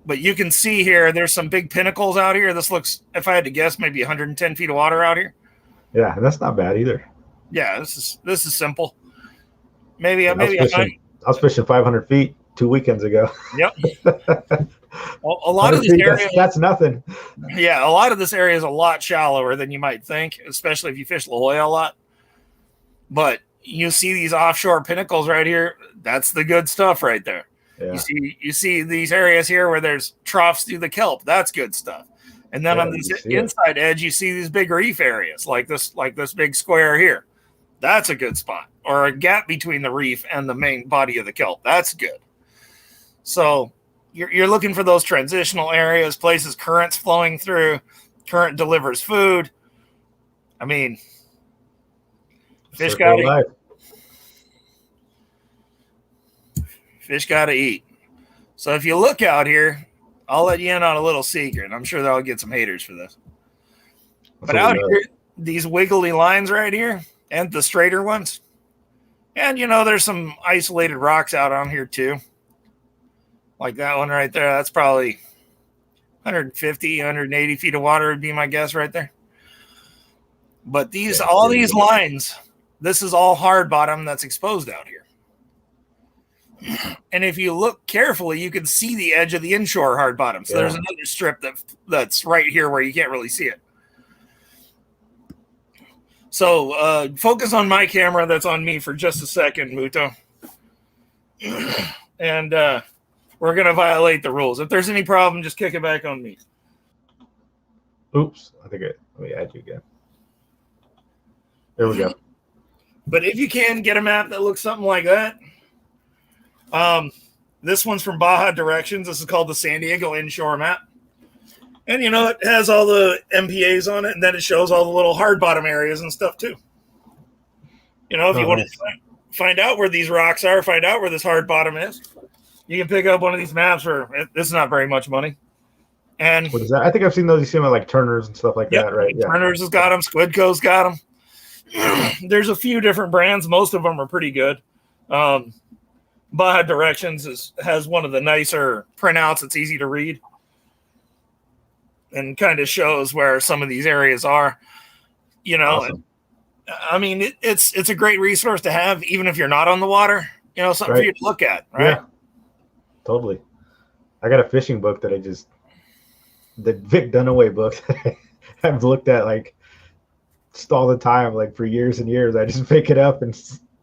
But you can see here, there's some big pinnacles out here. This looks, if I had to guess, maybe 110 feet of water out here. Yeah, and that's not bad either. Yeah, this is simple. Maybe I was fishing 500 feet 2 weekends ago. Yep. A lot of this feet, area, that's nothing. yeah, a lot of this area is a lot shallower than you might think, especially if you fish La Jolla a lot. But you see these offshore pinnacles right here. That's the good stuff right there. Yeah. You see these areas here where there's troughs through the kelp. That's good stuff. And then on this inside edge, you see these big reef areas like this big square here. That's a good spot. Or a gap between the reef and the main body of the kelp. That's good. So you're looking for those transitional areas, places currents flowing through. Current delivers food. I mean, fish gotta eat. So if you look out here, I'll let you in on a little secret. I'm sure that I'll get some haters for this. But out here, these wiggly lines right here, and the straighter ones, and there's some isolated rocks out on here too. Like that one right there. That's probably 150, 180 feet of water would be my guess right there. But these lines, this is all hard bottom that's exposed out here. And if you look carefully, you can see the edge of the inshore hard bottom. So there's another strip that's right here where you can't really see it. So focus on my camera that's on me for just a second, Muto. And we're going to violate the rules. If there's any problem, just kick it back on me. Oops. Let me add you again. There we go. But if you can get a map that looks something like that, this one's from Baja Directions. This is called the San Diego Inshore Map. And, it has all the MPAs on it, and then it shows all the little hard bottom areas and stuff, too. If you want to find out where these rocks are, find out where this hard bottom is, you can pick up one of these maps for, this is not very much money. And what is that? I think I've seen those. You see them like Turner's and stuff like that, right? Turner's has got them. Squidco's got them. There's a few different brands. Most of them are pretty good. Baja Directions has one of the nicer printouts. It's easy to read and kind of shows where some of these areas are. Awesome. I mean, it's a great resource to have, even if you're not on the water. Something for you to look at, right? Yeah, totally. I got a fishing book that the Vic Dunaway book that I've looked at like just all the time, like for years and years. I just pick it up and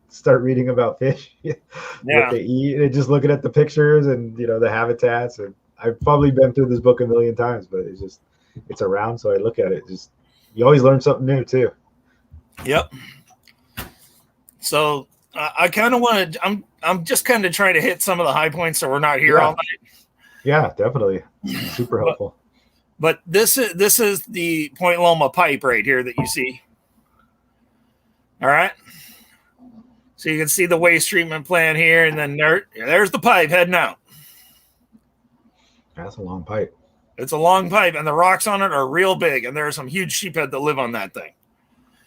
start reading about fish, what they eat, and just looking at the pictures and the habitats. And I've probably been through this book a million times, but it's around, so I look at it. You always learn something new too. Yep. So I kind of want to. I'm just kind of trying to hit some of the high points, so we're not here all night. Yeah, definitely. Super helpful. But this is the Point Loma pipe right here that you see. All right. So you can see the waste treatment plant here, and then there's the pipe heading out. That's a long pipe. It's a long pipe, and the rocks on it are real big, and there are some huge sheephead that live on that thing.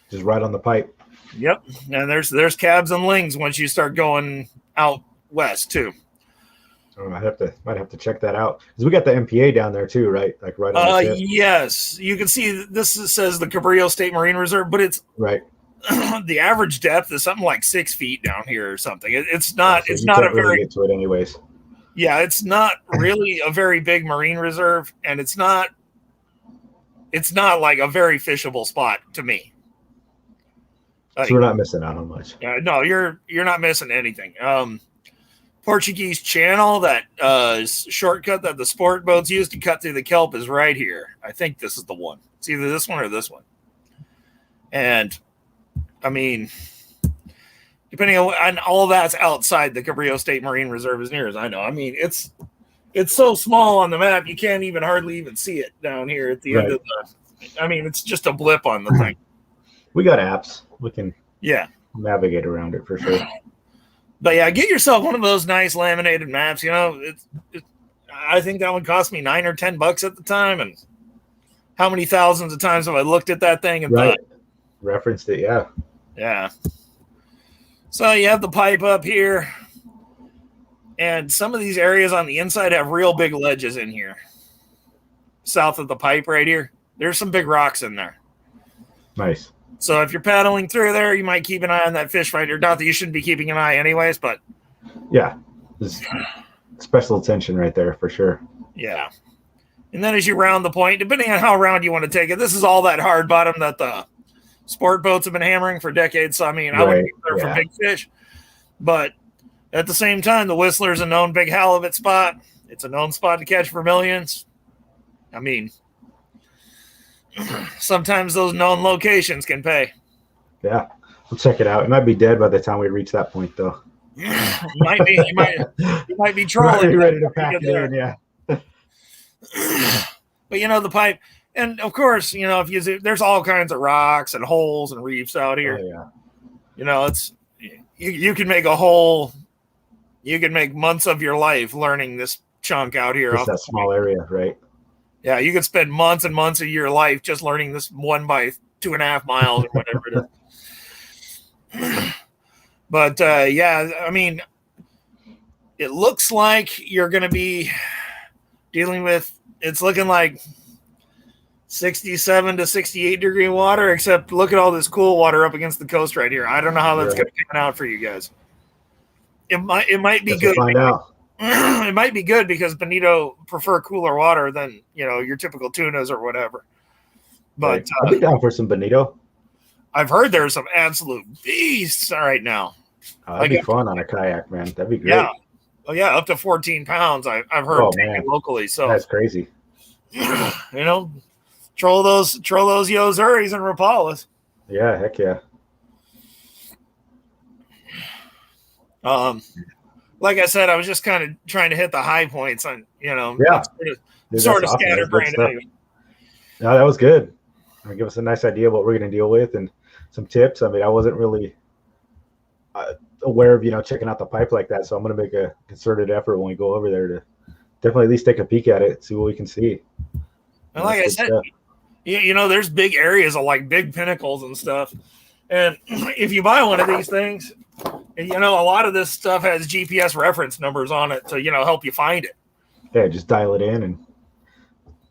Just right on the pipe. Yep. And there's cabs and lings once you start going out west too. I might have to check that out, because we got the MPA down there too, right? Like right on the tip. Yes, you can see this says the Cabrillo State Marine Reserve, but it's right. The average depth is something like 6 feet down here or something. It's not. So it's not a really very. Get to it anyways. Yeah, it's not really a very big marine reserve, and it's not like a very fishable spot to me. So we're not missing out on much. No, you're not missing anything. Portuguese Channel, that shortcut that the sport boats use to cut through the kelp, is right here. I think this is the one. It's either this one or this one. And I mean, depending on all that's outside the Cabrillo State Marine Reserve, as near as I know. I mean, it's so small on the map, you can't hardly even see it down here at the end of the. I mean, it's just a blip on the thing. We got apps. We can navigate around it for sure. But yeah, get yourself one of those nice laminated maps. I think that would cost me $9 or $10 at the time. And how many thousands of times have I looked at that thing and thought, referenced it? Yeah. Yeah. So you have the pipe up here, and some of these areas on the inside have real big ledges in here. South of the pipe right here, there's some big rocks in there. Nice. So if you're paddling through there, you might keep an eye on that fish finder. Not that you shouldn't be keeping an eye anyways, but yeah, there's special attention right there for sure. Yeah. And then as you round the point, depending on how round you want to take it, this is all that hard bottom that the sport boats have been hammering for decades. So, I mean, I wouldn't be there for big fish. But at the same time, the Whistler's a known big halibut spot. It's a known spot to catch vermilions. I mean, sometimes those known locations can pay. Yeah, we'll check it out. It might be dead by the time we reach that point, though. Might be. You might be trolling. Might be ready to pack it in, yeah. But you know, the pipe, and of course, you know, if you there's all kinds of rocks and holes and reefs out here. Oh, yeah. You know, it's you can make a whole, you can make months of your life learning this chunk out here. Just that small area, right? Yeah, you could spend months and months of your life just learning this 1 by 2.5 miles or whatever it is. But yeah, I mean, it looks like you're going to be dealing with, it's looking like 67 to 68 degree water, except look at all this cool water up against the coast right here. I don't know how that's going to pan out for you guys. It might be good. Find out. It might be good because bonito prefer cooler water than, you know, your typical tunas or whatever. But I'll be down for some bonito. I've heard there's some absolute beasts right now. That'd be fun on a kayak, man. That'd be great. Yeah. Oh yeah, up to 14 pounds. I've heard locally. So that's crazy. You know, troll those Yozuris and Rapalas. Yeah, heck yeah. Like I said, I was just kind of trying to hit the high points on, you know, sort of awesome. scatterbrained. Anyway. No, that was good. Give us a nice idea of what we're going to deal with and some tips. I mean, I wasn't really aware of, you know, checking out the pipe like that. So I'm going to make a concerted effort when we go over there to definitely at least take a peek at it, see what we can see. And like I said, you know, there's big areas of like big pinnacles and stuff. And if you buy one of these things, you know, a lot of this stuff has GPS reference numbers on it to, you know, help you find it. Yeah, just dial it in and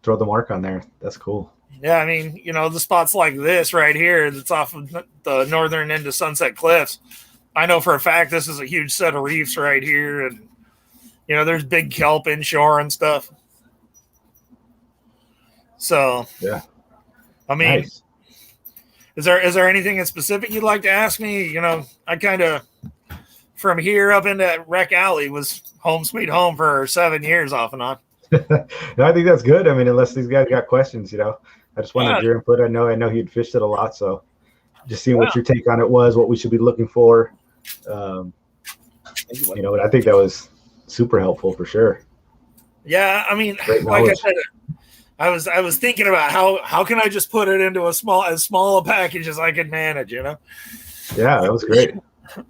throw the mark on there. That's cool. Yeah, I mean, you know, the spots like this right here that's off of the northern end of Sunset Cliffs. I know for a fact this is a huge set of reefs right here. And, you know, there's big kelp inshore and stuff. So, yeah. I mean, nice. Is there anything in specific you'd like to ask me? You know, I kind of, from here up into Wreck Alley was home sweet home for 7 years off and on. No, I think that's good. I mean, unless these guys got questions, you know, I just wanted your input. I know he'd fished it a lot. So just seeing what your take on it was, what we should be looking for. You know, and I think that was super helpful for sure. Yeah. I mean, like I said, I was thinking about how can I just put it into as small a package as I could manage, you know? Yeah, that was great.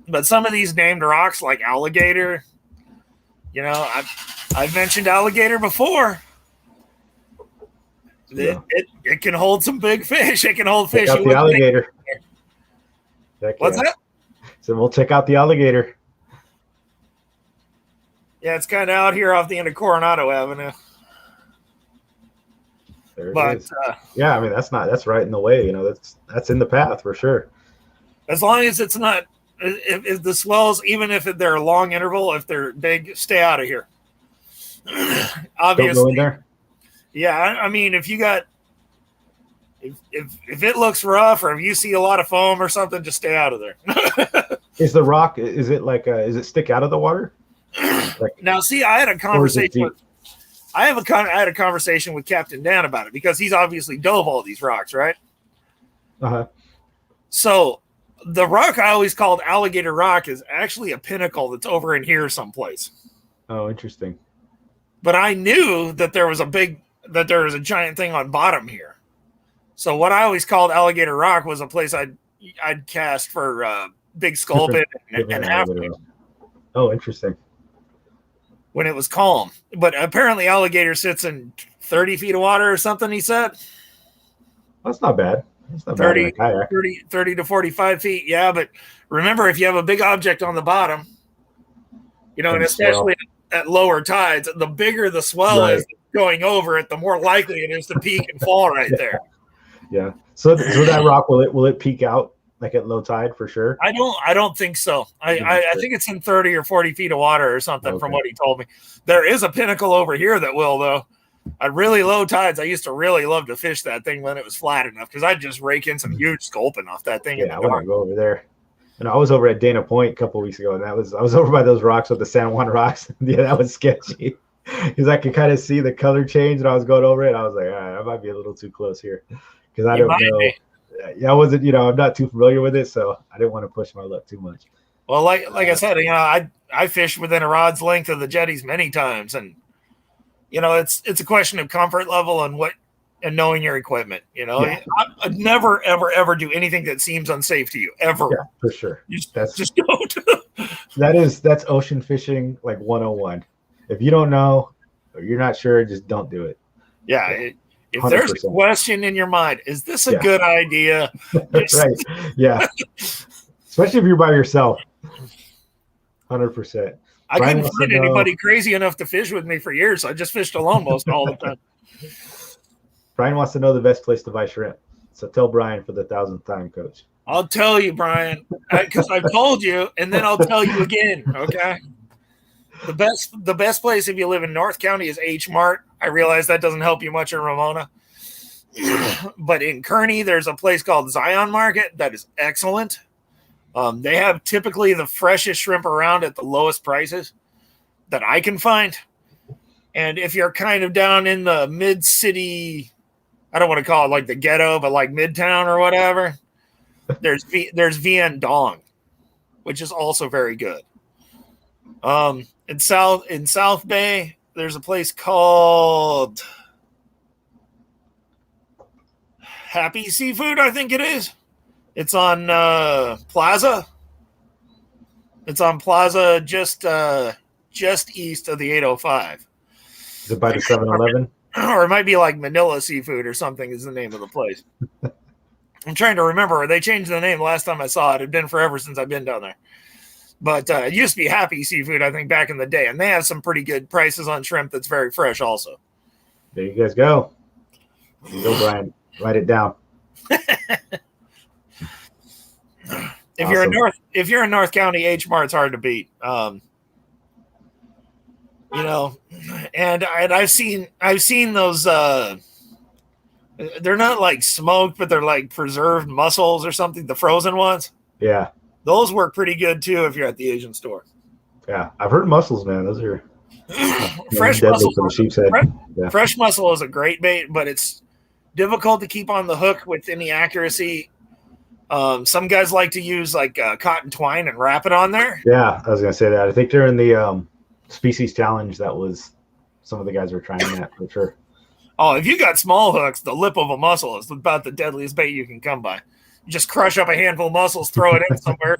But some of these named rocks like alligator, you know, I've mentioned alligator before. Yeah. It can hold some big fish. It can hold fish. Check out the alligator. What's that? So we'll check out the alligator. Yeah, it's kind of out here off the end of Coronado Avenue. But yeah, I mean that's right in the way. You know, that's in the path for sure. As long as it's not, if the swells, even if they're a long interval, if they're big, stay out of here. Obviously, don't go in there. Yeah, I mean, if you got, if it looks rough or if you see a lot of foam or something, just stay out of there. Is the rock? Is it like? Is it stick out of the water? Now, see, I had a conversation. I had a conversation with Captain Dan about it because he's obviously dove all these rocks, right? Uh-huh. So the rock I always called Alligator Rock is actually a pinnacle that's over in here someplace. Oh, interesting. But I knew that there was a giant thing on bottom here. So what I always called Alligator Rock was a place I'd cast for big sculpin and half. Oh, interesting. When it was calm. But apparently alligator sits in 30 feet of water or something, he said. That's not bad. That's not 30, bad in a kayak. 30 to 45 feet. Yeah, but remember, if you have a big object on the bottom, you know, and especially at lower tides, the bigger the swell is going over it, the more likely it is to peak and fall right there. Yeah. So that rock, will it peak out like at low tide for sure? I don't think so. I think it's in 30 or 40 feet of water or something from what he told me. There is a pinnacle over here that will, though. At really low tides, I used to really love to fish that thing when it was flat enough because I'd just rake in some huge sculpin off that thing. Yeah, I want to go over there. And I was over at Dana Point a couple of weeks ago, and I was over by those rocks with the San Juan rocks. Yeah, that was sketchy because I could kind of see the color change, and I was going over it. I was like, all right, I might be a little too close here because I don't know. Yeah, I wasn't, I'm not too familiar with it, so I didn't want to push my luck too much. Well, like I said, I fished within a rod's length of the jetties many times, and it's a question of comfort level and knowing your equipment. I'd never ever do anything that seems unsafe to you ever. Yeah, for sure. Just don't. That's ocean fishing like 101. If you don't know or you're not sure, just don't do it. Yeah. If there's a question in your mind, is this a good idea? Right. Yeah. Especially if you're by yourself. 100%. I couldn't find anybody crazy enough to fish with me for years. I just fished alone most all the time. Brian wants to know the best place to buy shrimp. So tell Brian for the 1,000th time, Coach. I'll tell you, Brian, because I've told you, and then I'll tell you again, okay? The best place if you live in North County is H Mart. I realize that doesn't help you much in Ramona. But in Kearney, there's a place called Zion Market that is excellent. They have typically the freshest shrimp around at the lowest prices that I can find. And if you're kind of down in the mid-city, I don't want to call it like the ghetto, but like Midtown or whatever, there's VN Dong, which is also very good. In South Bay, there's a place called Happy Seafood, I think it is. It's on Plaza. It's on Plaza just east of the 805. Is it by the 7-Eleven? Or it might be like Manila Seafood or something is the name of the place. I'm trying to remember. They changed the name last time I saw it. It had been forever since I've been down there. But it used to be Happy Seafood, I think, back in the day. And they have some pretty good prices on shrimp that's very fresh also. There you guys go. Go, Brian. Write it down. If you're in North County, H Mart's hard to beat. And I've seen those. They're not like smoked, but they're like preserved mussels or something. The frozen ones. Yeah, those work pretty good too if you're at the Asian store. Yeah, I've heard mussels, man. Those are fresh mussels. Yeah. Fresh mussel is a great bait, but it's difficult to keep on the hook with any accuracy. Some guys like to use like cotton twine and wrap it on there. Yeah, I was gonna say that. I think they're in the species challenge. That was some of the guys were trying that for sure. Oh, if you got small hooks, the lip of a mussel is about the deadliest bait you can come by. You just crush up a handful of mussels, throw it in somewhere.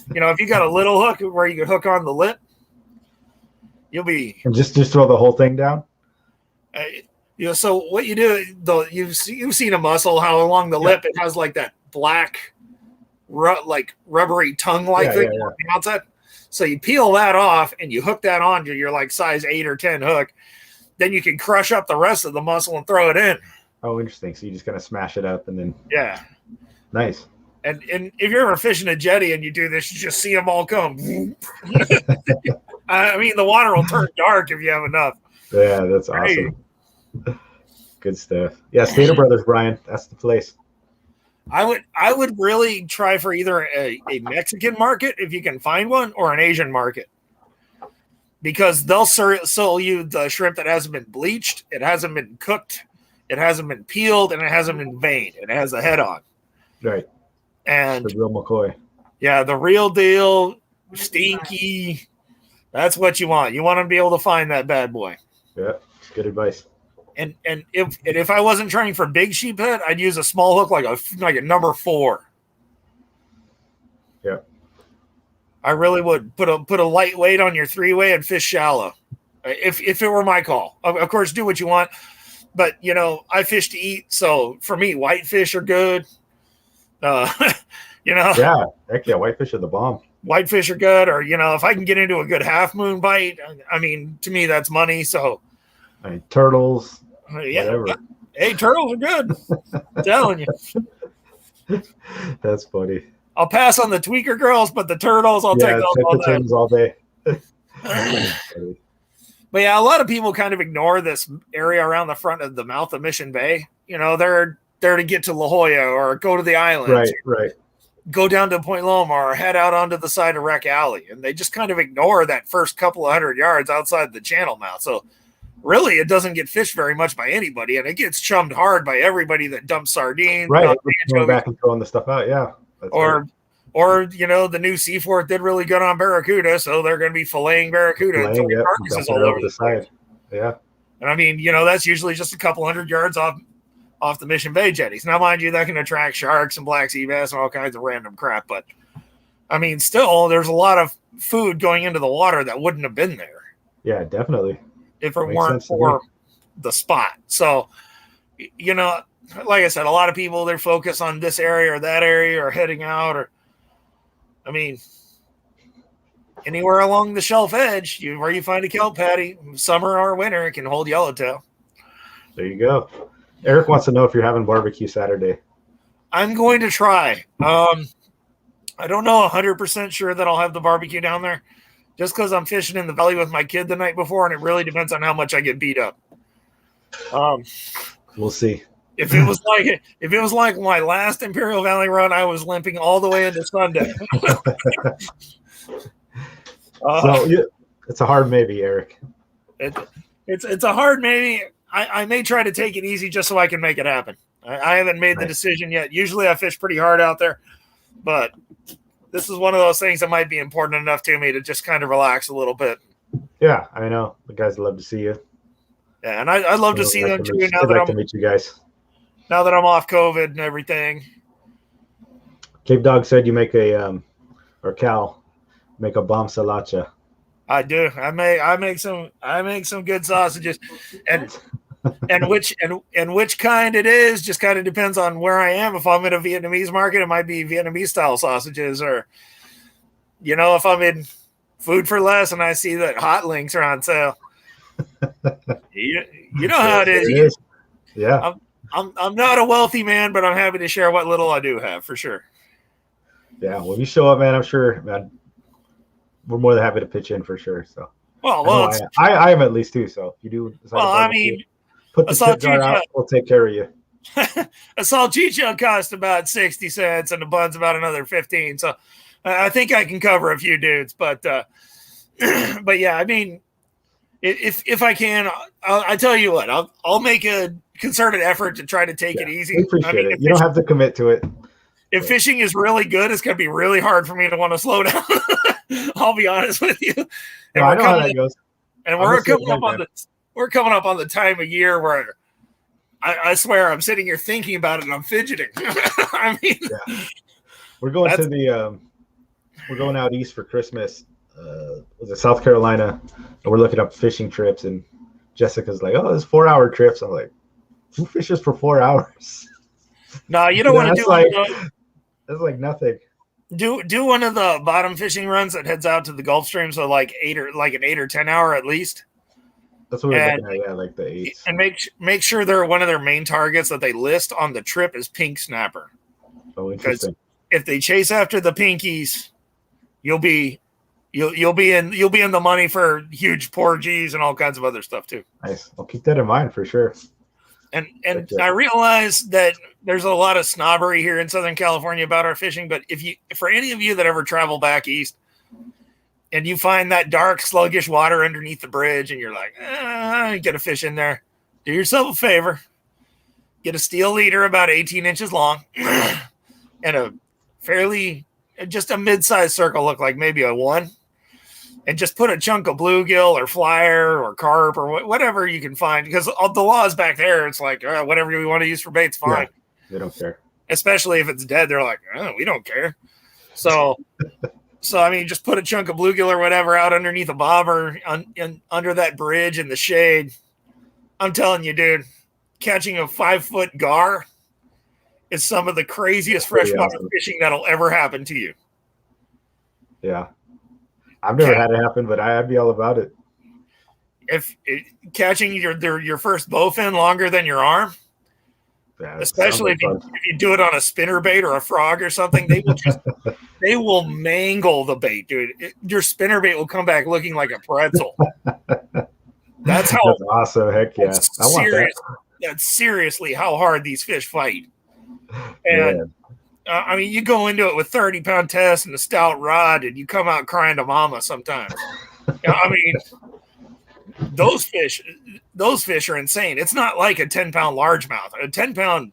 If you got a little hook where you can hook on the lip, you'll be. And just throw the whole thing down. So what you do, though, you've seen a mussel, how along the lip it has like that black, like rubbery tongue-like thing on the outside. So you peel that off and you hook that onto your like size 8 or 10 hook. Then you can crush up the rest of the mussel and throw it in. Oh, interesting. So you just kind of smash it up and then. Yeah. Nice. And if you're ever fishing a jetty and you do this, you just see them all come. I mean, the water will turn dark if you have enough. Yeah, that's awesome. Good stuff. Yeah, Stater Brothers, Brian. That's the place. I would really try for either a Mexican market if you can find one or an Asian market. Because they'll sell you the shrimp that hasn't been bleached, it hasn't been cooked, it hasn't been peeled, and it hasn't been veined. It has a head on. Right. And the real McCoy. Yeah, the real deal, stinky. That's what you want. You want to be able to find that bad boy. Yeah, good advice. And if I wasn't trying for big sheephead, I'd use a small hook like a number 4. Yeah. I really would put a light weight on your 3-way and fish shallow. If it were my call, of course, do what you want. But I fish to eat, so for me, whitefish are good. Yeah, heck yeah, whitefish are the bomb. Whitefish are good, or if I can get into a good half moon bite, I mean, to me that's money. So, turtles, whatever. Hey, turtles are good. I'm telling you. That's funny. I'll pass on the tweaker girls, but the turtles, I'll take those all day. All day. But yeah, a lot of people kind of ignore this area around the front of the mouth of Mission Bay. You know, they're there to get to La Jolla or go to the islands. Right. Go down to Point Loma or head out onto the side of Wreck Alley. And they just kind of ignore that first couple of 100 yards outside the channel mouth. So really, it doesn't get fished very much by anybody. And it gets chummed hard by everybody that dumps sardines. Right. Going back and throwing the stuff out. Yeah. Or, you know, the new Seafort did really good on barracuda, so they're going to be filleting barracuda until the carcasses all over the side. Yeah. And I mean, you know, that's usually just a couple 100 yards off the Mission Bay jetties. Now, mind you, that can attract sharks and black sea bass and all kinds of random crap. But, I mean, still, there's a lot of food going into the water that wouldn't have been there. Yeah, definitely. If it weren't for the spot. So, you know, like I said, a lot of people, they're focused on this area or that area or heading out or, I mean, anywhere along the shelf edge, where you find a kelp patty, summer or winter, it can hold yellowtail. There you go. Eric wants to know if you're having barbecue Saturday. I'm going to try. I don't know 100% sure that I'll have the barbecue down there, just because I'm fishing in the valley with my kid the night before, and it really depends on how much I get beat up. We'll see. If it was like my last Imperial Valley run, I was limping all the way into Sunday. It's a hard maybe, Eric. It's a hard maybe. I may try to take it easy just so I can make it happen. I haven't made the decision yet. Usually I fish pretty hard out there, but this is one of those things that might be important enough to me to just kind of relax a little bit. Yeah, I know. The guys love to see you. Yeah, and I'd love to see them too. I'd like to meet you guys. Now that I'm off COVID and everything. Cape Dog said you make or Cal make a bomb salacha. I do. I make some good sausages, and which kind it is just kind of depends on where I am. If I'm in a Vietnamese market, it might be Vietnamese style sausages, or you know, if I'm in Food for Less and I see that hot links are on sale. You know how it is. Yeah. I'm not a wealthy man, but I'm happy to share what little I do have for sure. Yeah, when you show up, man, I'm sure, man, we're more than happy to pitch in for sure. So, I am at least too. So if you do, I mean, put the tip jar out, we'll take care of you. A salchicha cost about 60 cents, and the bun's about another 15. So I think I can cover a few dudes, but yeah, I mean, if I can, I tell you what, I'll make a concerted effort to try to take it easy. We appreciate it. You don't have to commit to it. If fishing is really good, it's going to be really hard for me to want to slow down. I'll be honest with you. And I know how that goes. And we're coming up on the time of year where I swear I'm sitting here thinking about it and I'm fidgeting. I mean, we're going we're going out east for Christmas. Was it South Carolina? And we're looking up fishing trips, and Jessica's like, "Oh, it's 4-hour trips." I'm like, "Who fishes for 4 hours?" No, you don't want to do that's like nothing. Do one of the bottom fishing runs that heads out to the Gulf Stream, so like an 8 or 10 hour at least. That's what we're looking at, like the 8. And make sure they're one of their main targets that they list on the trip is pink snapper. Oh, interesting. Because if they chase after the pinkies, you'll be in the money for huge porgies and all kinds of other stuff too. Nice. I'll keep that in mind for sure. And I realize that there's a lot of snobbery here in Southern California about our fishing, but for any of you that ever travel back east and you find that dark, sluggish water underneath the bridge and you're like, get a fish in there, do yourself a favor, get a steel leader about 18 inches long and just a mid-sized circle, look like maybe a 1, and just put a chunk of bluegill or flyer or carp or whatever you can find, because the law is back there. It's like, whatever we want to use for bait's fine. Yeah, they don't care. Especially if it's dead. They're like, we don't care. So I mean, just put a chunk of bluegill or whatever out underneath a bobber under that bridge in the shade. I'm telling you, dude, catching a 5-foot gar is some of the craziest freshwater fishing that'll ever happen to you. Yeah. I've never had it happen, but I'd be all about it. Catching your first bowfin longer than your arm Yeah, Especially if you do it on a spinner bait or a frog or something, they will mangle the bait, dude. Your spinner bait will come back looking like a pretzel. That's awesome. Heck yeah. I want that. That's seriously how hard these fish fight. And I mean, you go into it with 30-pound test and a stout rod, and you come out crying to mama sometimes. I mean, those fish are insane. It's not like a 10-pound largemouth. A 10-pound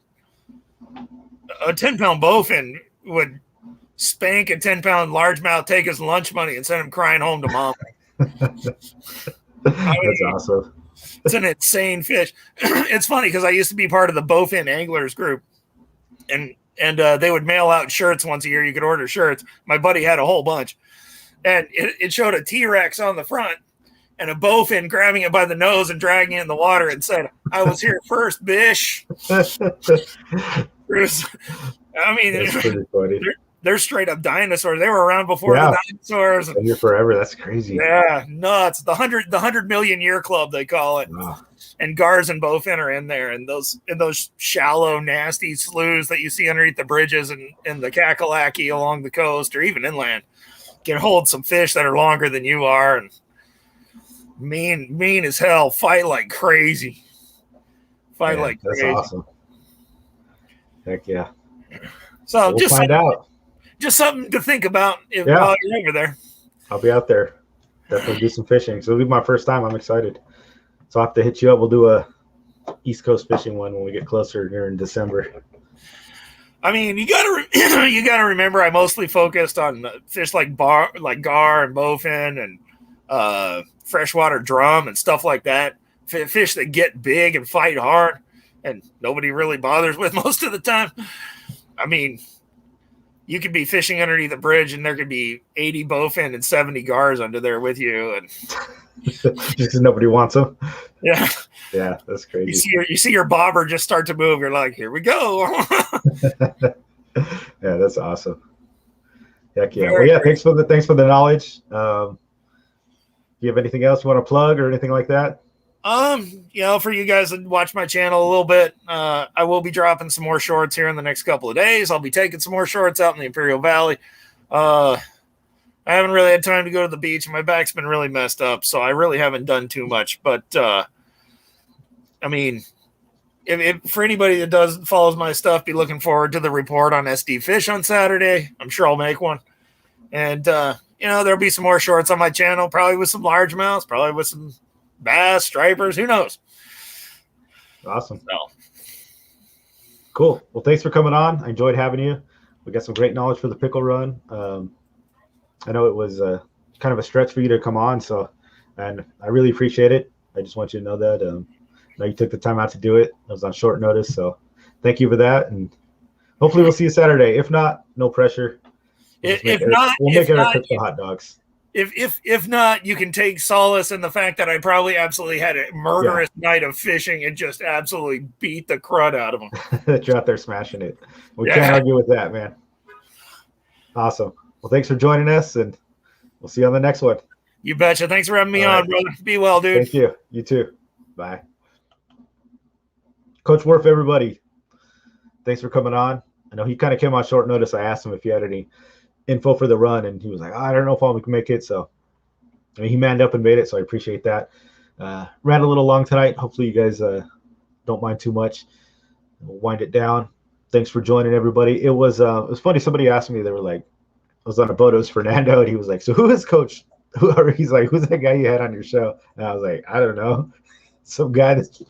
bowfin would spank a 10-pound largemouth, take his lunch money, and send him crying home to mom. That's awesome. It's an insane fish. It's funny because I used to be part of the bowfin anglers group, and they would mail out shirts once a year. You could order shirts. My buddy had a whole bunch, and it showed a T-Rex on the front and a bowfin grabbing it by the nose and dragging it in the water and said, "I was here first, bish." I mean, that's pretty funny. They're straight up dinosaurs. They were around before the dinosaurs. Been here forever. That's crazy. Yeah, nuts. The 100 million year club, they call it. Wow. And gars and bowfin are in there, and those shallow, nasty sloughs that you see underneath the bridges and the Kakalaki along the coast or even inland can hold some fish that are longer than you are and mean as hell. Fight like crazy. Like that's crazy. Awesome. Heck yeah. So we'll find out. Just something to think about while you're over there. I'll be out there. Definitely do some fishing. So it'll be my first time. I'm excited. So I'll have to hit you up. We'll do a East Coast fishing one when we get closer here in December. I mean, you gotta remember I mostly focused on fish like gar and bowfin and freshwater drum and stuff like that. Fish that get big and fight hard and nobody really bothers with most of the time. I mean, you could be fishing underneath a bridge and there could be 80 bowfin and 70 gars under there with you, and just because nobody wants them. Yeah, that's crazy. You see your bobber just start to move. You're like, here we go. Yeah, that's awesome. Heck yeah. Well, yeah. Thanks for the knowledge. Do you have anything else you want to plug or anything like that? For you guys that watch my channel a little bit, I will be dropping some more shorts here in the next couple of days. I'll be taking some more shorts out in the Imperial Valley. I haven't really had time to go to the beach. My back's been really messed up, so I really haven't done too much. But, I mean, if for anybody that follows my stuff, be looking forward to the report on SD Fish on Saturday. I'm sure I'll make one. And, there'll be some more shorts on my channel, probably with some largemouths, probably with some bass, stripers, who knows? Awesome. So. Cool. Well, thanks for coming on. I enjoyed having you. We got some great knowledge for the pickle run. I know it was kind of a stretch for you to come on, and I really appreciate it. I just want you to know that. I know you took the time out to do it. It was on short notice, so thank you for that. And hopefully we'll see you Saturday. If not, no pressure. We'll make Eric cook the hot dogs. If not, you can take solace in the fact that I probably absolutely had a murderous night of fishing and just absolutely beat the crud out of them. That you're out there smashing it. We can't argue with that, man. Awesome. Well, thanks for joining us, and we'll see you on the next one. You betcha. Thanks for having me on, brother. Be well, dude. Thank you. You too. Bye. Coach Werf, everybody. Thanks for coming on. I know he kind of came on short notice. I asked him if he had any info for the run, and he was like, I don't know if I'll make it. So, I mean, he manned up and made it, so I appreciate that. Ran a little long tonight. Hopefully you guys don't mind too much. We'll wind it down. Thanks for joining, everybody. It was funny. Somebody asked me, they were like, I was on a boat, it was Fernando, and he was like, so who is Coach? He's like, who's that guy you had on your show? And I was like, I don't know. Some guy that's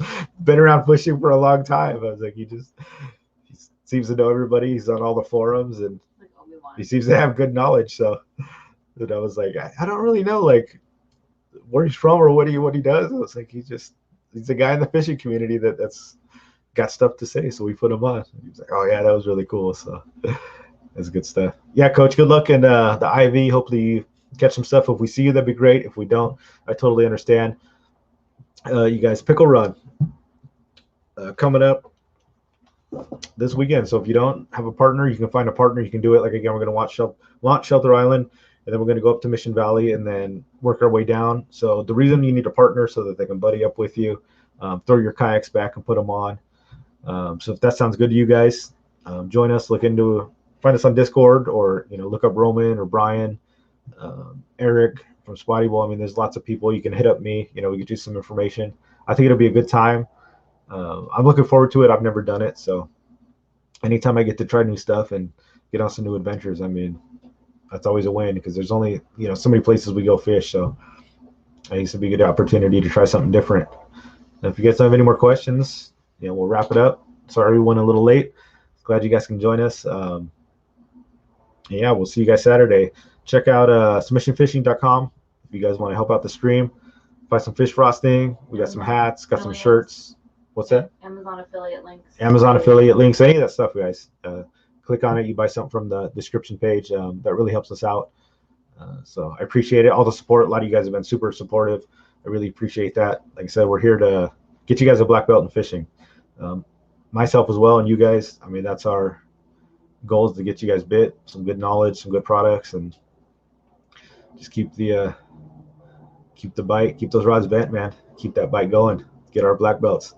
been around fishing for a long time. I was like, he seems to know everybody. He's on all the forums, and he seems to have good knowledge. So and I was like, I don't really know like where he's from or what he does. I was like, he's a guy in the fishing community that's got stuff to say. So we put him on. He was like, oh yeah, that was really cool. So that's good stuff. Yeah, Coach, good luck in the IV. Hopefully you catch some stuff. If we see you, that'd be great. If we don't, I totally understand. You guys, pickle run coming up this weekend. So if you don't have a partner, you can find a partner. You can do it. Like, again, we're going to launch Shelter Island, and then we're going to go up to Mission Valley and then work our way down. So the reason you need a partner so that they can buddy up with you, throw your kayaks back and put them on. So if that sounds good to you guys, join us. Find us on Discord, or look up Roman or Brian, Eric from Spotty Bowl. I mean, there's lots of people. You can hit up me. We can do some information. I think it'll be a good time. I'm looking forward to it. I've never done it, so anytime I get to try new stuff and get on some new adventures, I mean, that's always a win, because there's only so many places we go fish. So I think it's a be a good opportunity to try something different. And if you guys don't have any more questions, we'll wrap it up. Sorry we went a little late. Glad you guys can join us. Yeah, we'll see you guys Saturday. Check out submissionfishing.com if you guys want to help out the stream. Buy some fish frosting. We got some hats, got some shirts. What's that? Amazon affiliate links. Amazon affiliate links, any of that stuff, guys. Click on it. You buy something from the description page. That really helps us out. So I appreciate it. All the support. A lot of you guys have been super supportive. I really appreciate that. Like I said, we're here to get you guys a black belt in fishing. Myself as well, and you guys. I mean, that's our goal, is to get you guys bit, some good knowledge, some good products, and just keep the bite, keep those rods bent, man. Keep that bite going. Get our black belts.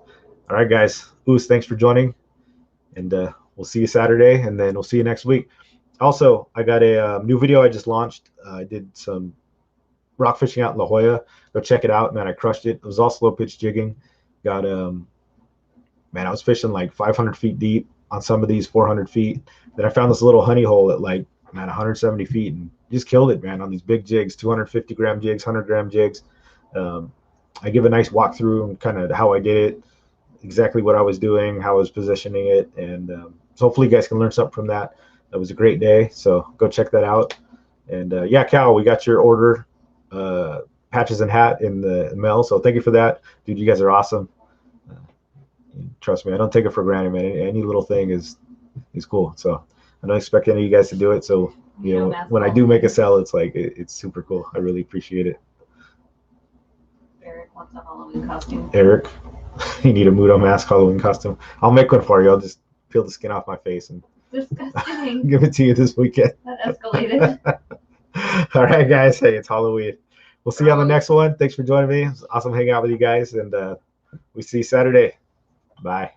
All right, guys. Oos, thanks for joining, and we'll see you Saturday, and then we'll see you next week. Also, I got a new video I just launched. I did some rock fishing out in La Jolla. Go check it out, man. I crushed it. It was all slow pitch jigging. Got man, I was fishing like 500 feet deep on some of these, 400 feet. Then I found this little honey hole at 170 feet, and just killed it, man, on these big jigs, 250 gram jigs, 100 gram jigs. I give a nice walkthrough and kind of how I did it, exactly what I was doing, how I was positioning it, and so hopefully you guys can learn something from that. That was a great day, so go check that out. And yeah, Cal, we got your order, patches and hat in the mail, so thank you for that, dude. You guys are awesome. Trust me, I don't take it for granted, man. Any little thing is cool. So I don't expect any of you guys to do it. So when I do make a sell, it's like it's super cool. I really appreciate it. Eric wants a Halloween costume. Eric, you need a Muto mask Halloween costume. I'll make one for you. I'll just peel the skin off my face and disgusting. Give it to you this weekend. That escalated. All right, guys. Hey, it's Halloween. We'll see you on the next one. Thanks for joining me. It was awesome hanging out with you guys, and we see you Saturday. Bye.